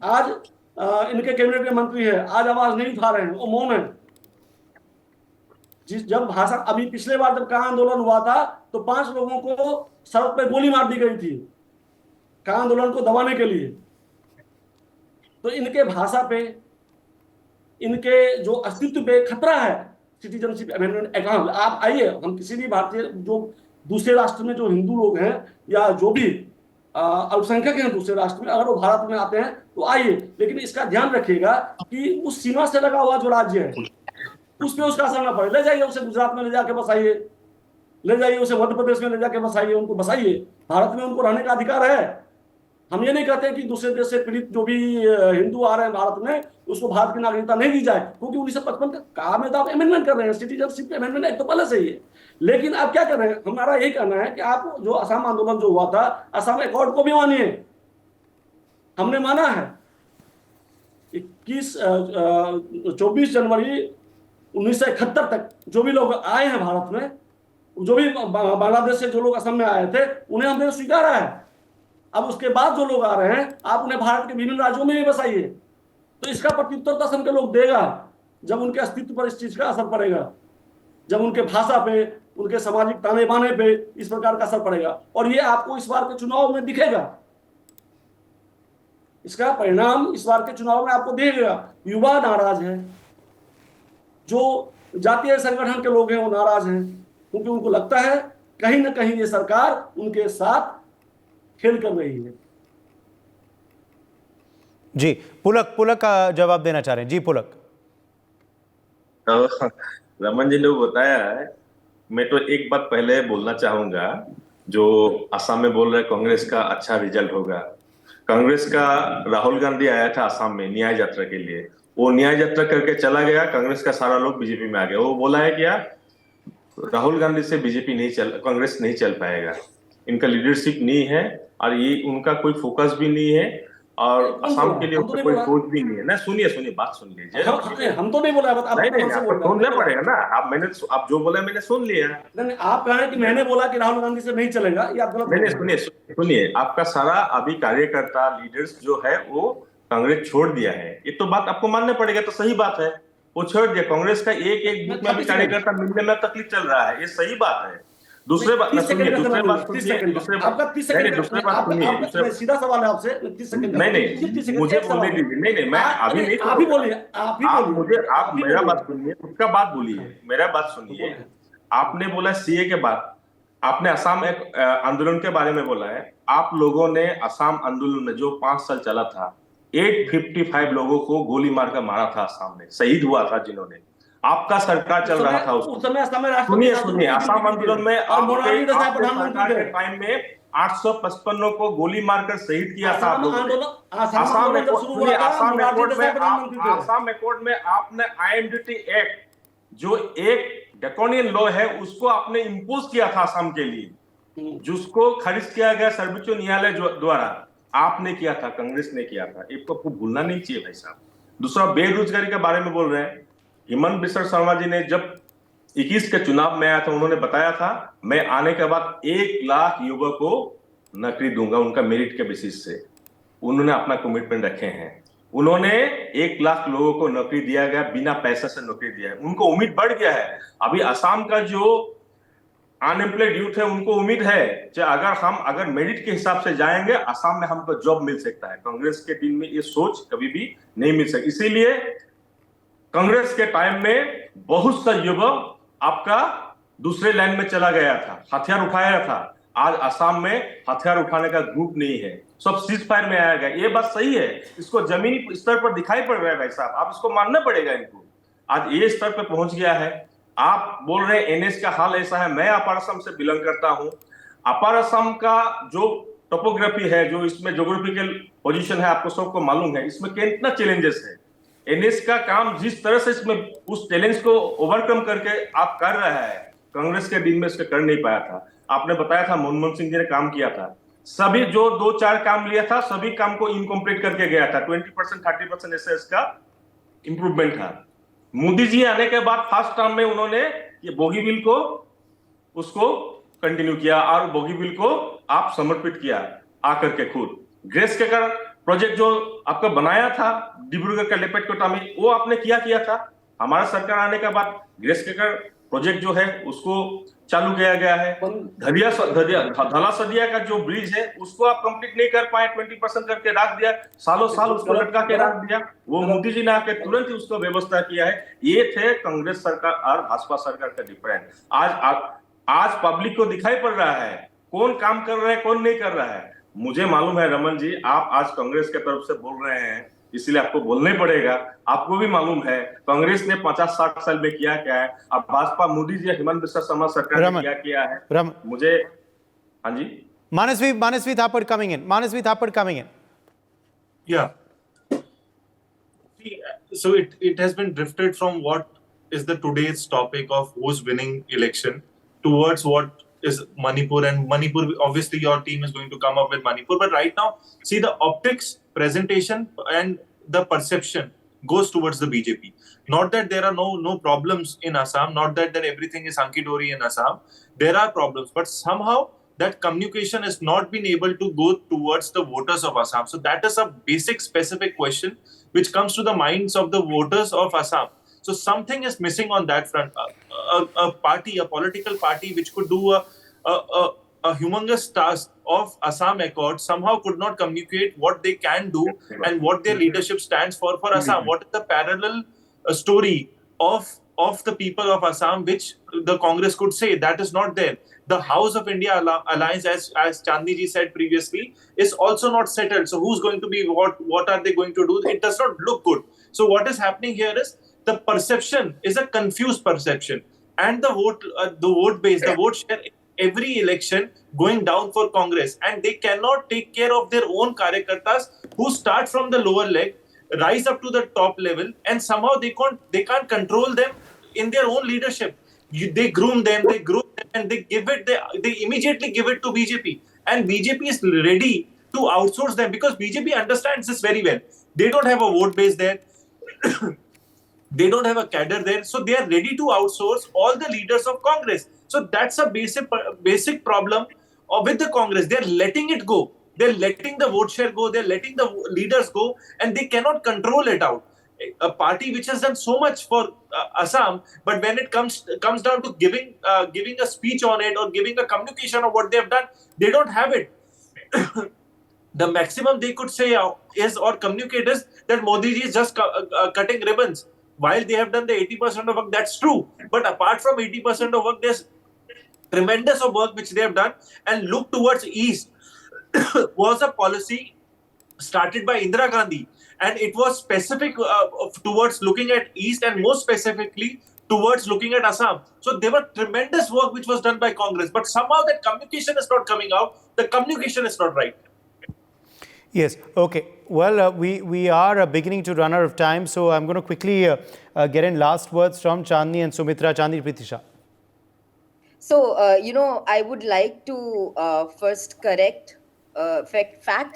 आज इनके कैबिनेट में मंत्री है, आज आवाज नहीं उठा रहे हैं, वो मौन है। जब भाषण, अभी पिछले बार जब का आंदोलन हुआ था तो 5 लोगों को सड़क पे गोली मार दी गई थी का आंदोलन को दबाने के लिए। तो इनके भाषा पे, इनके जो अस्तित्व पे खतरा है सिटीजनशिप अमेंडमेंट एक्ट। आप आइए, हम किसी भी भारतीय जो दूसरे राष्ट्र में जो हिंदू लोग हैं या जो भी अल्पसंख्यक हैं दूसरे राष्ट्र में, अगर वो भारत में आते हैं तो आइए, लेकिन इसका ध्यान रखिएगा कि उस सीमा से लगा हुआ जो राज्य है उस पर उसका असर ना पड़े। ले जाइए उसे गुजरात में ले जाके बसाइए, ले जाइए उसे मध्य प्रदेश में ले जाके बसाइए, उनको बसाइए। भारत में उनको रहने का अधिकार है। हम ये नहीं कहते कि दूसरे देश से पीड़ित जो भी हिंदू आ रहे हैं भारत में, उसको भारत की नागरिकता नहीं दी जाए, क्योंकि 1955 का में तो आप अमेंडमेंट कर रहे हैं, सिटीजनशिप अमेंडमेंट एक्ट तो पहले से ही है। लेकिन आप क्या कर रहे हैं, हमारा यही कहना है कि आप जो असम आंदोलन जो हुआ था, असम अकॉर्ड को भी मानिए। हमने माना है 24 जनवरी 1971 तक जो भी लोग आए हैं भारत में, जो भी बांग्लादेश से जो लोग असम में आए थे, उन्हें हमने स्वीकारा है। अब उसके बाद जो लोग आ रहे हैं, आप उन्हें भारत के विभिन्न राज्यों में भी बसाइए, तो इसका प्रत्युत्तर तो असम के लोग देगा जब उनके अस्तित्व पर इस चीज का असर पड़ेगा, जब उनके भाषा पे, उनके सामाजिक ताने बाने पे इस प्रकार का असर पड़ेगा। और ये आपको इस बार के चुनाव में दिखेगा, इसका परिणाम इस बार के चुनाव में आपको दिखेगा। युवा नाराज है, जो जातीय संगठन के लोग हैं वो नाराज हैं, क्योंकि उनको लगता है कहीं ना कहीं ये सरकार उनके साथ खेल कर रही है। जी पुलक का जवाब देना चाह रहे हैं। जी पुलक। तो रमन जी ने बताया है, मैं तो एक बात पहले बोलना चाहूंगा, जो असम में बोल रहे कांग्रेस का अच्छा रिजल्ट होगा, कांग्रेस का राहुल गांधी आया था असम में न्याय यात्रा के लिए, वो न्याय यात्रा करके चला गया, कांग्रेस का सारा लोग बीजेपी में आ गया। वो बोला है क्या, राहुल गांधी से बीजेपी कांग्रेस नहीं चल पाएगा, इनका लीडरशिप नहीं है और ये उनका कोई फोकस भी नहीं है और असम के लिए उनका कोई सोच भी नहीं है ना। सुनिए बात सुन लीजिए। हम तो नहीं बोला, नहीं आपको सुनना पड़ेगा ना। आप जो बोले मैंने सुन लिया। नहीं, आप कह रहे हैं कि मैंने बोला कि राहुल गांधी से नहीं चलेगा, ये आप गलत। नहीं सुनिए, आपका सारा अभी कार्यकर्ता लीडर्स जो है वो कांग्रेस छोड़ दिया है, ये तो बात आपको मानना पड़ेगा, तो सही बात है, वो छोड़ दिया। कांग्रेस का एक बूथ में भी कार्यकर्ता मिलने में तकलीफ चल रहा है, ये सही बात है। दूसरे बात सुनिए, सीधा सवाल है आपसे, 30 सेकंड नहीं मुझे बोलने दीजिए। नहीं मैं अभी नहीं, आप ही बोलिए, आप मेरा बात सुनिए, उसका बात बोलिए, मेरा बात सुनिए। आपने बोला सीए के बाद, आपने असम एक आंदोलन के बारे में बोला है। आप लोगों ने असम आंदोलन में जो 5 साल चला था, 855 लोगों को गोली मारकर मारा था असम में, शहीद हुआ था जिन्होंने। आपका सरकार चल रहा था उस समय सुनिए असम आंदोलन में आपके टाइम में 855 को गोली मारकर शहीद किया था। असम एकॉर्ड में आपने आईएमडीटी एक्ट, जो एक ड्रैकोनियन लॉ है, उसको आपने इंपोज किया था असम के लिए, जिसको खारिज किया गया सर्वोच्च न्यायालय द्वारा। आपने किया था, कांग्रेस ने किया था, इसको आपको भूलना नहीं चाहिए भाई साहब। दूसरा, बेरोजगारी के बारे में बोल रहे हैं। हेमंत बिस्वा शर्मा जी ने जब 21 के चुनाव में आया था, उन्होंने बताया था मैं आने के बाद 1 लाख युवक को नौकरी दूंगा, उनका मेरिट के बेसिस से। उन्होंने अपना कमिटमेंट रखे हैं। उन्होंने 1 लाख लोगों को नौकरी दिया गया, बिना पैसे से नौकरी दिया है। उनको उम्मीद बढ़ गया है। अभी असम का जो अनएम्प्लॉयड यूथ है, उनको उम्मीद है कि अगर मेरिट के हिसाब से जाएंगे, असम में हमको जॉब मिल सकता है। कांग्रेस के दिन में ये सोच कभी भी नहीं मिल सकती। इसीलिए कांग्रेस के टाइम में बहुत सा युवक आपका दूसरे लाइन में चला गया था, हथियार उठाया था। आज असम में हथियार उठाने का ग्रुप नहीं है, सब सीज फायर में आया गया। ये बात सही है, इसको जमीनी स्तर पर दिखाई पड़ रहा है भाई साहब, आप इसको मानना पड़ेगा इनको। आज ये स्तर पर पहुंच गया है। आप बोल रहे हैं एनएस का हाल ऐसा है। मैं अपर असम से बिलोंग करता हूं। अपर असम का जो टोपोग्राफी है, जो इसमें ज्योग्राफिकल पोजीशन है, आपको सबको मालूम है, इसमें कितना चैलेंजेस है। एनएस का काम जिस तरह से इसमें उस चैलेंज को ओवरकम करके आप कर रहा है, कांग्रेस के दिन में इसको कर नहीं पाया था। आपने बताया था मनमोहन सिंह जी ने काम किया था, सभी जो 2-4 काम लिया था, सभी काम को इनकम्प्लीट करके गया था। 20% 30% ऐसे इसका इंप्रूवमेंट था। मोदी जी आने के बाद फर्स्ट टर्म में उन्होंने ये बोगीबिल को उसको कंटिन्यू किया और बोगीबिल को आप समर्पित किया आकर के खुद। ग्रेस केकर प्रोजेक्ट जो आपका बनाया था डिब्रूगढ़ का लेपेटकोटा में, वो आपने किया था। हमारा सरकार आने के बाद ग्रेस केकर प्रोजेक्ट जो है उसको चालू किया गया है। धला सदिया का जो ब्रिज है उसको आप कंप्लीट नहीं कर पाए, 20% करके रख दिया, सालों साल उसको लटका के रख दिया। वो मोदी जी ने आके तुरंत ही उसको व्यवस्था किया है। ये थे कांग्रेस सरकार और भाजपा सरकार का डिफरेंस। आज पब्लिक को दिखाई पड़ रहा है कौन काम कर रहा है, कौन नहीं कर रहा है। मुझे मालूम है रमन जी, आप आज कांग्रेस के तरफ से बोल रहे हैं, इसलिए आपको बोलना ही पड़ेगा। आपको भी मालूम है कांग्रेस ने 50-60 साल में किया क्या है। अब भाजपा मोदी जी हेमंत बिस्वा शर्मा सरकार ने क्या किया है। मुझे हाँ जी, Manasvi Thapar coming in. Manasvi Thapar coming in. Yeah. So it has been drifted from what is the today's topic of who's winning election towards what is Manipur, and Manipur, obviously your team is going to come up with Manipur, but right now, see, the optics, presentation and the perception goes towards the BJP. Not that there are no problems in Assam, not that everything is hunky-dory in Assam. There are problems, but somehow that communication has not been able to go towards the voters of Assam. So that is a basic specific question which comes to the minds of the voters of Assam. So something is missing on that front. A political party which could do a humongous task of Assam Accord somehow could not communicate what they can do and what their leadership stands for Assam. What is the parallel story of the people of Assam which the Congress could say? That is not there. The House of India Alliance, as Chandni ji said previously, is also not settled. So who's going to be what are they going to do? It does not look good. So what is happening here is the perception is a confused perception, and the vote base, the vote share every election going down for Congress, and they cannot take care of their own karyakartas who start from the lower leg, rise up to the top level, and somehow they can't control them in their own leadership. They groom them, and they immediately give it to BJP, and BJP is ready to outsource them because BJP understands this very well. They don't have a vote base there. They don't have a cadre there, so they are ready to outsource all the leaders of Congress. So that's a basic problem with the Congress. They're letting it go. They're letting the vote share go. They're letting the leaders go, and they cannot control it out. A party which has done so much for Assam, but when it comes down to giving a speech on it or giving a communication of what they have done, they don't have it. The maximum they could say is or communicate is that Modi ji is just cutting ribbons. While they have done the 80% of work, that's true. But apart from 80% of work, there's tremendous of work which they have done. And look towards East was a policy started by Indira Gandhi. And it was specific towards looking at East and more specifically towards looking at Assam. So there were tremendous work which was done by Congress. But somehow that communication is not coming out. The communication is not right. Yes, okay. Well, we are beginning to run out of time, so I'm going to quickly get in last words from Chandni and Sumitra. Chandni, Pritisha. So, I would like to first fact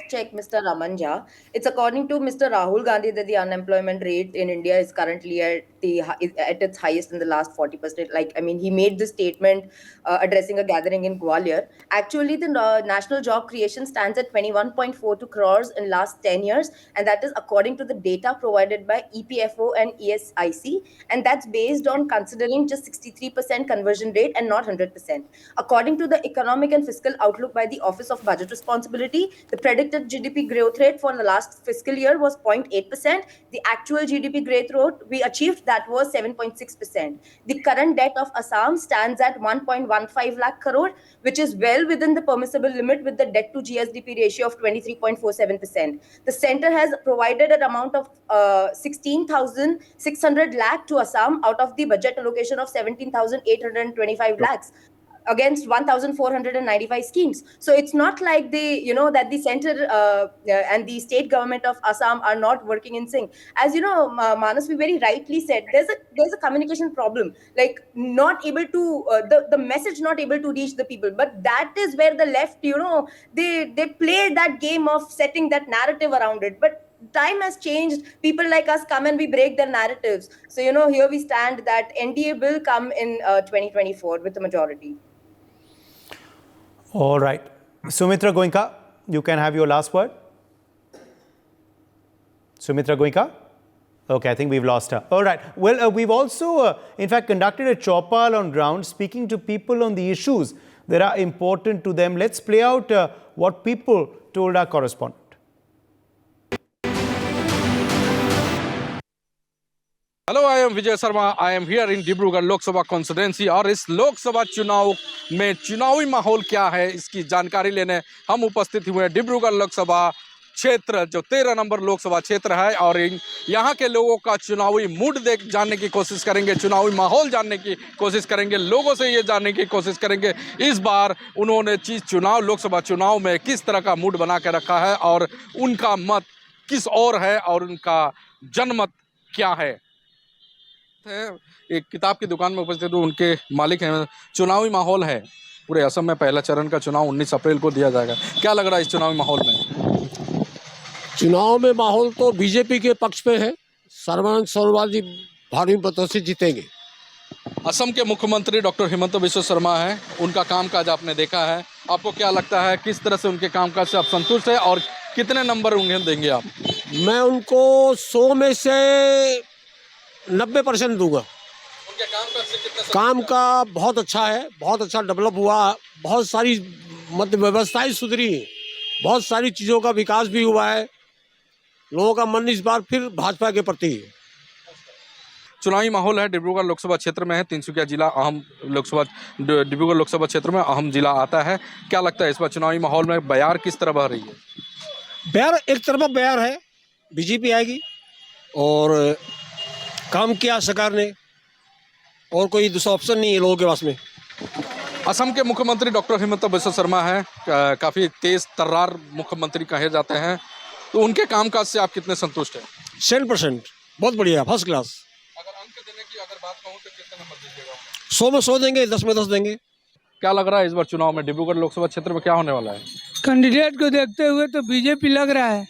check Mr. Ramanja. It's according to Mr. Rahul Gandhi that the unemployment rate in India is currently at its highest in the last 40%. He made this statement addressing a gathering in Gwalior. Actually, the national job creation stands at 21.42 crores in last 10 years. And that is according to the data provided by EPFO and ESIC. And that's based on considering just 63% conversion rate and not 100%. According to the economic and fiscal outlook by the Office of Budget Responsibility, the predicted GDP growth rate for the last fiscal year was 0.8%. The actual GDP growth rate we achieved that was 7.6%. The current debt of Assam stands at 1.15 lakh crore, which is well within the permissible limit with the debt to GSDP ratio of 23.47%. The center has provided an amount of 16,600 lakh to Assam out of the budget allocation of 17,825 lakhs. Against 1,495 schemes. So it's not like that the center and the state government of Assam are not working in sync. As you know, Manas, we very rightly said, there's a communication problem, like not able to, the message not able to reach the people. But that is where the left, they play that game of setting that narrative around it. But time has changed. People like us come and we break their narratives. So, here we stand that NDA will come in 2024 with the majority. All right. Sumitra Goenka, you can have your last word. Sumitra Goenka? Okay, I think we've lost her. All right. Well, we've also, in fact, conducted a chopal on ground, speaking to people on the issues that are important to them. Let's play out what people told our correspondent. Hello, I am Vijay Sharma. I am here in Dibrugarh Lok Sabha constituency और इस लोकसभा चुनाव में चुनावी माहौल क्या है इसकी जानकारी लेने हम उपस्थित हुए हैं. डिब्रूगढ़ लोकसभा क्षेत्र जो 13 नंबर लोकसभा क्षेत्र है और यहाँ के लोगों का चुनावी मूड जानने की कोशिश करेंगे, चुनावी माहौल जानने की कोशिश करेंगे, लोगों से ये जानने की कोशिश करेंगे इस बार उन्होंने लोकसभा चुनाव में किस तरह का मूड बना के रखा है और उनका मत किस ओर है और उनका जनमत क्या है. एक किताब की दुकान में उपस्थित उनके मालिक हैं. चुनावी माहौल है पूरे असम में. पहला चरण का चुनाव 19 अप्रैल को दिया जाएगा. क्या लग रहा है इस चुनावी माहौल में? चुनाव में माहौल तो बीजेपी के पक्ष पे है. सर्बानंद सोनोवाल जी भारी मतों से जीतेंगे. असम के मुख्यमंत्री डॉक्टर हिमंत बिस्वा शर्मा हैं. उनका कामकाज आपने देखा है. आपको क्या लगता है किस तरह से उनके कामकाज से आप संतुष्ट हैं और कितने नंबर उन्हें देंगे आप? मैं उनको 100 में से 90% दूंगा. उनके कामकाज से कितना? काम का बहुत अच्छा है, बहुत अच्छा डेवलप हुआ. बहुत सारी व्यवस्थाएं सुधरी, बहुत सारी चीज़ों का विकास भी हुआ है. लोगों का मन इस बार फिर भाजपा के प्रति है. चुनावी माहौल है. डिब्रूगढ़ लोकसभा क्षेत्र में है. तिनसुकिया जिला अहम डिब्रूगढ़ लोकसभा क्षेत्र में अहम जिला आता है. क्या लगता है इस बार चुनावी माहौल में बयार किस तरह बह रही है? बयार एक तरफा बयार है, बीजेपी आएगी और काम किया सरकार ने और कोई दूसरा ऑप्शन नहीं है लोगों के पास में. असम के मुख्यमंत्री डॉक्टर हिमंत बिस्वा शर्मा हैं, काफ़ी तेज तर्रार मुख्यमंत्री कहे जाते हैं, तो उनके कामकाज से आप कितने संतुष्ट हैं? 100% बहुत बढ़िया, फर्स्ट क्लास। अगर अंक देने की अगर बात कहूँ तो कितने नंबर दीजिएगा? 100 में 100 देंगे, 10 में 10 देंगे। क्या लग रहा है इस बार चुनाव में डिब्रूगढ़ लोकसभा क्षेत्र में क्या होने वाला है? कैंडिडेट को देखते हुए तो बीजेपी लग रहा है।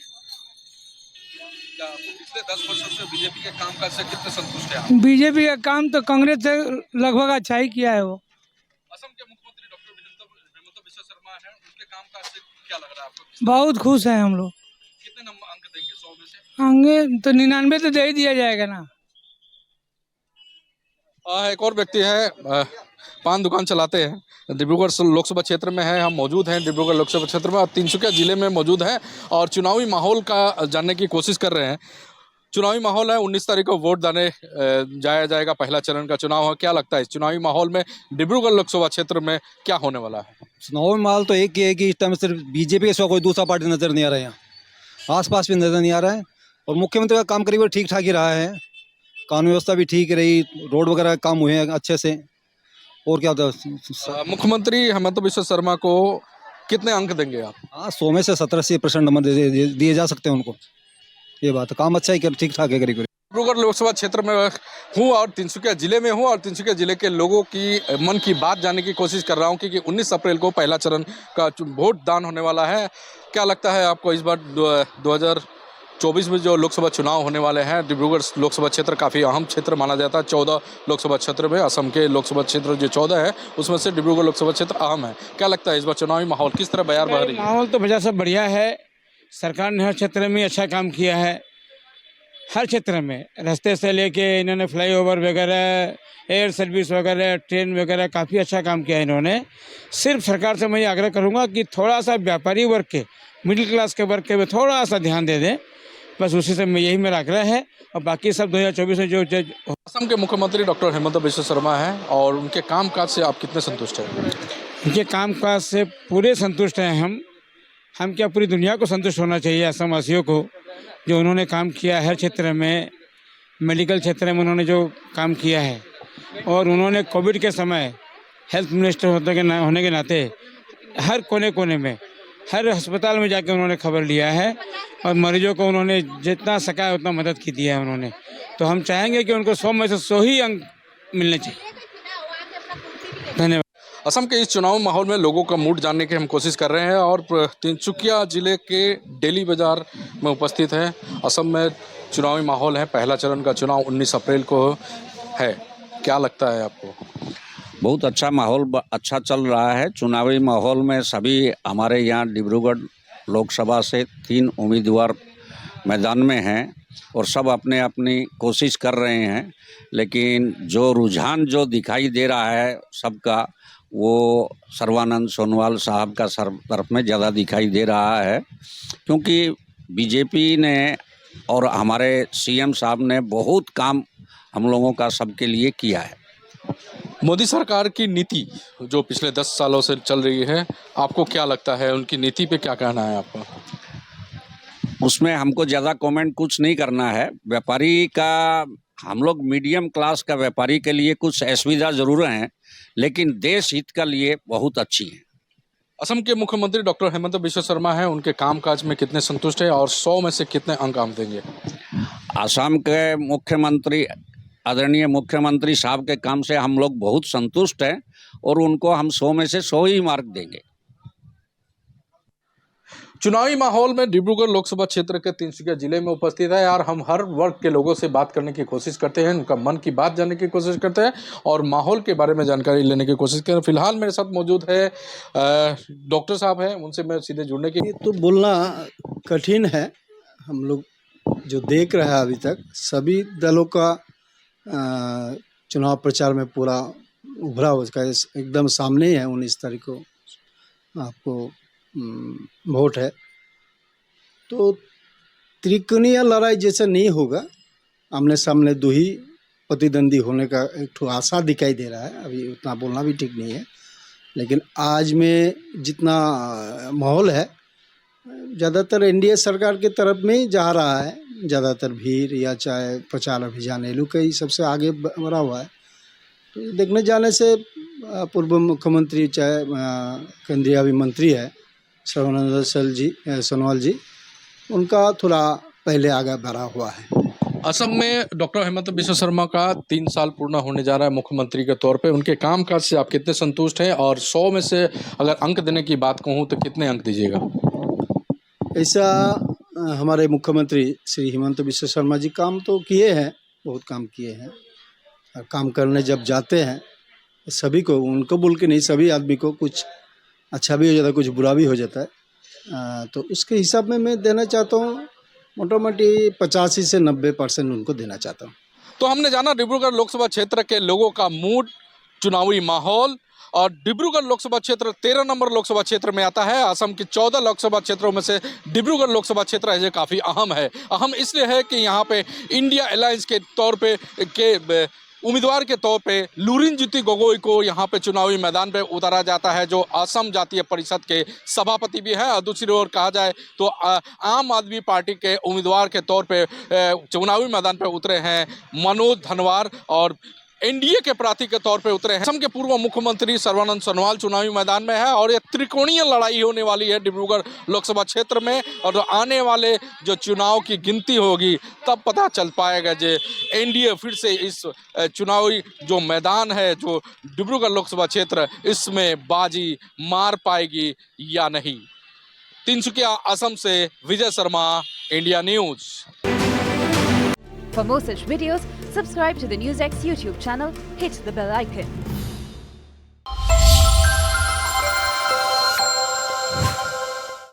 क्या पिछले 10 वर्षों से बीजेपी के कामकाज से कितने संतुष्ट हैं आप? बीजेपी का काम तो कांग्रेस से लगभग अच्छा ही किया है वो। असम के मुख्यमंत्री डॉक्टर हिमंत बिस्वा शर्मा हैं, उनके कामकाज से क्या लग रहा है आपको? बहुत खुश हैं हम लोग। कितने नंबर अंक देंगे 100 में से? आगे तो 99 तो दे ही दिया जाएगा ना। एक और व्यक्ति है, पान दुकान चलाते हैं, डिब्रूगढ़ लोकसभा क्षेत्र में है, हम मौजूद हैं डिब्रूगढ़ लोकसभा क्षेत्र में और तिनसुकिया जिले में मौजूद हैं और चुनावी माहौल का जानने की कोशिश कर रहे हैं। चुनावी माहौल है, 19 तारीख को वोट डालने जाया जाएगा, पहला चरण का चुनाव है। क्या लगता है इस चुनावी माहौल में डिब्रूगढ़ लोकसभा क्षेत्र में क्या होने वाला है? चुनावी माहौल तो एक ही है कि इस टाइम सिर्फ बीजेपी के सिवा कोई दूसरा पार्टी नजर नहीं आ रहा है, यहाँ आसपास भी नजर नहीं आ रहा है। और मुख्यमंत्री का काम करीब ठीक ठाक ही रहा है, कानून व्यवस्था भी ठीक रही, रोड वगैरह काम हुए हैं अच्छे से। और क्या होता है, मुख्यमंत्री हेमंत बिस्वा शर्मा को कितने अंक देंगे आप? हाँ 100 में से 70-80% नंबर दिए जा सकते हैं उनको। ये बात है, काम अच्छा ही ठीक ठाक है करीब। डिब्रूगढ़ लोकसभा क्षेत्र में हूँ और तिनसुकिया जिले में हूँ और तिनसुकिया जिले के लोगों की मन की बात जानने की कोशिश कर रहा हूँ क्योंकि 19 अप्रैल को पहला चरण का वोट दान होने वाला है। क्या लगता है आपको इस बार 2024 में जो लोकसभा चुनाव होने वाले हैं? डिब्रूगढ़ लोकसभा क्षेत्र काफ़ी अहम क्षेत्र माना जाता है। 14 लोकसभा क्षेत्र में असम के लोकसभा क्षेत्र जो 14 है उसमें से डिब्रूगढ़ लोकसभा क्षेत्र अहम है। क्या लगता है इस बार चुनावी माहौल किस तरह बयार बह रही है? माहौल तो वजह से बढ़िया है। सरकार ने हर क्षेत्र में अच्छा काम किया है, हर क्षेत्र में, रास्ते से लेके इन्होंने फ्लाईओवर वगैरह, एयर सर्विस वगैरह, ट्रेन वगैरह, काफ़ी अच्छा काम किया है इन्होंने। सिर्फ सरकार से मैं आग्रह करूंगा कि थोड़ा सा व्यापारी वर्ग के, मिडिल क्लास के वर्ग के थोड़ा सा ध्यान दे दें, बस उसी से यही मेरा आग्रह है। और बाकी सब 2024 में जो असम के मुख्यमंत्री डॉक्टर हिमंत बिस्वा शर्मा हैं और उनके कामकाज से आप कितने संतुष्ट हैं? उनके कामकाज से पूरे संतुष्ट हैं हम क्या पूरी दुनिया को संतुष्ट होना चाहिए असम वासियों को, जो उन्होंने काम किया हर क्षेत्र में, मेडिकल क्षेत्र में उन्होंने जो काम किया है। और उन्होंने कोविड के समय हेल्थ मिनिस्टर होने के नाते हर कोने कोने में, हर अस्पताल में जाके उन्होंने खबर लिया है और मरीजों को उन्होंने जितना सका है उतना मदद की दिया है उन्होंने। तो हम चाहेंगे कि उनको 100 में से 100 ही अंक मिलने चाहिए। धन्यवाद। असम के इस चुनाव माहौल में लोगों का मूड जानने की हम कोशिश कर रहे हैं और तिनसुकिया जिले के डेली बाजार में उपस्थित हैं। असम में चुनावी माहौल है, पहला चरण का चुनाव 19 अप्रैल को है। क्या लगता है आपको? बहुत अच्छा माहौल अच्छा चल रहा है। चुनावी माहौल में सभी हमारे यहाँ डिब्रूगढ़ लोकसभा से 3 उम्मीदवार मैदान में हैं और सब अपने अपनी कोशिश कर रहे हैं, लेकिन जो रुझान जो दिखाई दे रहा है सबका, वो सर्बानंद सोनोवाल साहब का तरफ में ज़्यादा दिखाई दे रहा है, क्योंकि बीजेपी ने और हमारे सीएम साहब ने बहुत काम हम लोगों का सबके लिए किया है। मोदी सरकार की नीति जो पिछले 10 सालों से चल रही है, आपको क्या लगता है उनकी नीति पे क्या कहना है आपका? उसमें हमको ज़्यादा कमेंट कुछ नहीं करना है। व्यापारी का, हम लोग मीडियम क्लास का व्यापारी के लिए कुछ असुविधा ज़रूर हैं, लेकिन देश हित के लिए बहुत अच्छी है। असम के मुख्यमंत्री डॉक्टर हेमंत बिस्वा शर्मा हैं, उनके कामकाज में कितने संतुष्ट हैं और 100 में से कितने अंक आप देंगे? असम के मुख्यमंत्री, आदरणीय मुख्यमंत्री साहब के काम से हम लोग बहुत संतुष्ट हैं और उनको हम 100 में से 100 ही मार्क देंगे। चुनावी माहौल में डिब्रूगढ़ लोकसभा क्षेत्र के तिनसुकिया जिले में उपस्थित है यार, हम हर वर्ग के लोगों से बात करने की कोशिश करते हैं, उनका मन की बात जानने की कोशिश करते हैं और माहौल के बारे में जानकारी लेने की कोशिश करते हैं। फिलहाल मेरे साथ मौजूद है डॉक्टर साहब हैं, उनसे मैं सीधे जुड़ने की। तो बोलना कठिन है। हम लोग जो देख रहे हैं अभी तक सभी दलों का चुनाव प्रचार में पूरा उभरा, उसका एकदम सामने ही है। 19 तारीख को आपको वोट है, तो त्रिकोणीय लड़ाई जैसा नहीं होगा, आमने सामने दो ही प्रतिद्वंदी होने का एक ठो आशा दिखाई दे रहा है। अभी उतना बोलना भी ठीक नहीं है, लेकिन आज में जितना माहौल है ज़्यादातर एनडीए सरकार की तरफ में ही जा रहा है। ज़्यादातर भीड़ या चाहे प्रचार अभियान एलू का ही सबसे आगे बढ़ा हुआ है। तो देखने जाने से पूर्व मुख्यमंत्री चाहे केंद्रीय अभी मंत्री है सर्बानंद सोनोवाल जी, उनका थोड़ा पहले आगे बढ़ा हुआ है। असम में डॉक्टर हेमंत बिश्व शर्मा का 3 साल पूर्ण होने जा रहा है मुख्यमंत्री के तौर पे। उनके कामकाज से आप कितने संतुष्ट हैं, और 100 में से अगर अंक देने की बात कहूँ तो कितने अंक दीजिएगा? ऐसा हमारे मुख्यमंत्री श्री हेमंत बिश्व शर्मा जी काम तो किए हैं, बहुत काम किए हैं। और काम करने जब जाते हैं सभी को, उनको बोल के नहीं, सभी आदमी को कुछ अच्छा भी हो जाता है, कुछ बुरा भी हो जाता है। तो उसके हिसाब में मैं देना चाहता हूँ मोटा मोटी 85 से 90% उनको देना चाहता हूँ। तो हमने जाना डिब्रूगढ़ लोकसभा क्षेत्र के लोगों का मूड, चुनावी माहौल, और डिब्रूगढ़ लोकसभा क्षेत्र 13 नंबर लोकसभा क्षेत्र में आता है। असम की 14 लोकसभा क्षेत्रों में से डिब्रूगढ़ लोकसभा क्षेत्र है जो काफ़ी अहम है। अहम इसलिए है कि यहाँ पे इंडिया अलायंस के तौर पे के उम्मीदवार के तौर पे लुरिनज्योति गोगोई को यहाँ पे चुनावी मैदान पे उतारा जाता है, जो असम जातीय परिषद के सभापति भी हैं। और दूसरी ओर कहा जाए तो आम आदमी पार्टी के उम्मीदवार के तौर पे चुनावी मैदान पे उतरे हैं मनोज धनवार, और एनडीए के प्रार्थी के तौर पे उतरे हैं असम के पूर्व मुख्यमंत्री सर्बानंद सोनोवाल चुनावी मैदान में है। और ये त्रिकोणीय लड़ाई होने वाली है डिब्रूगढ़ लोकसभा क्षेत्र में, और आने वाले जो चुनाव की गिनती होगी तब पता चल पाएगा जो एनडीए फिर से इस चुनावी जो मैदान है जो डिब्रूगढ़ लोकसभा क्षेत्र, इसमें बाजी मार पाएगी या नहीं। तिनसुकिया असम से Vijay Sharma, India news. For more such videos, subscribe to the NewsX YouTube channel, hit the bell icon.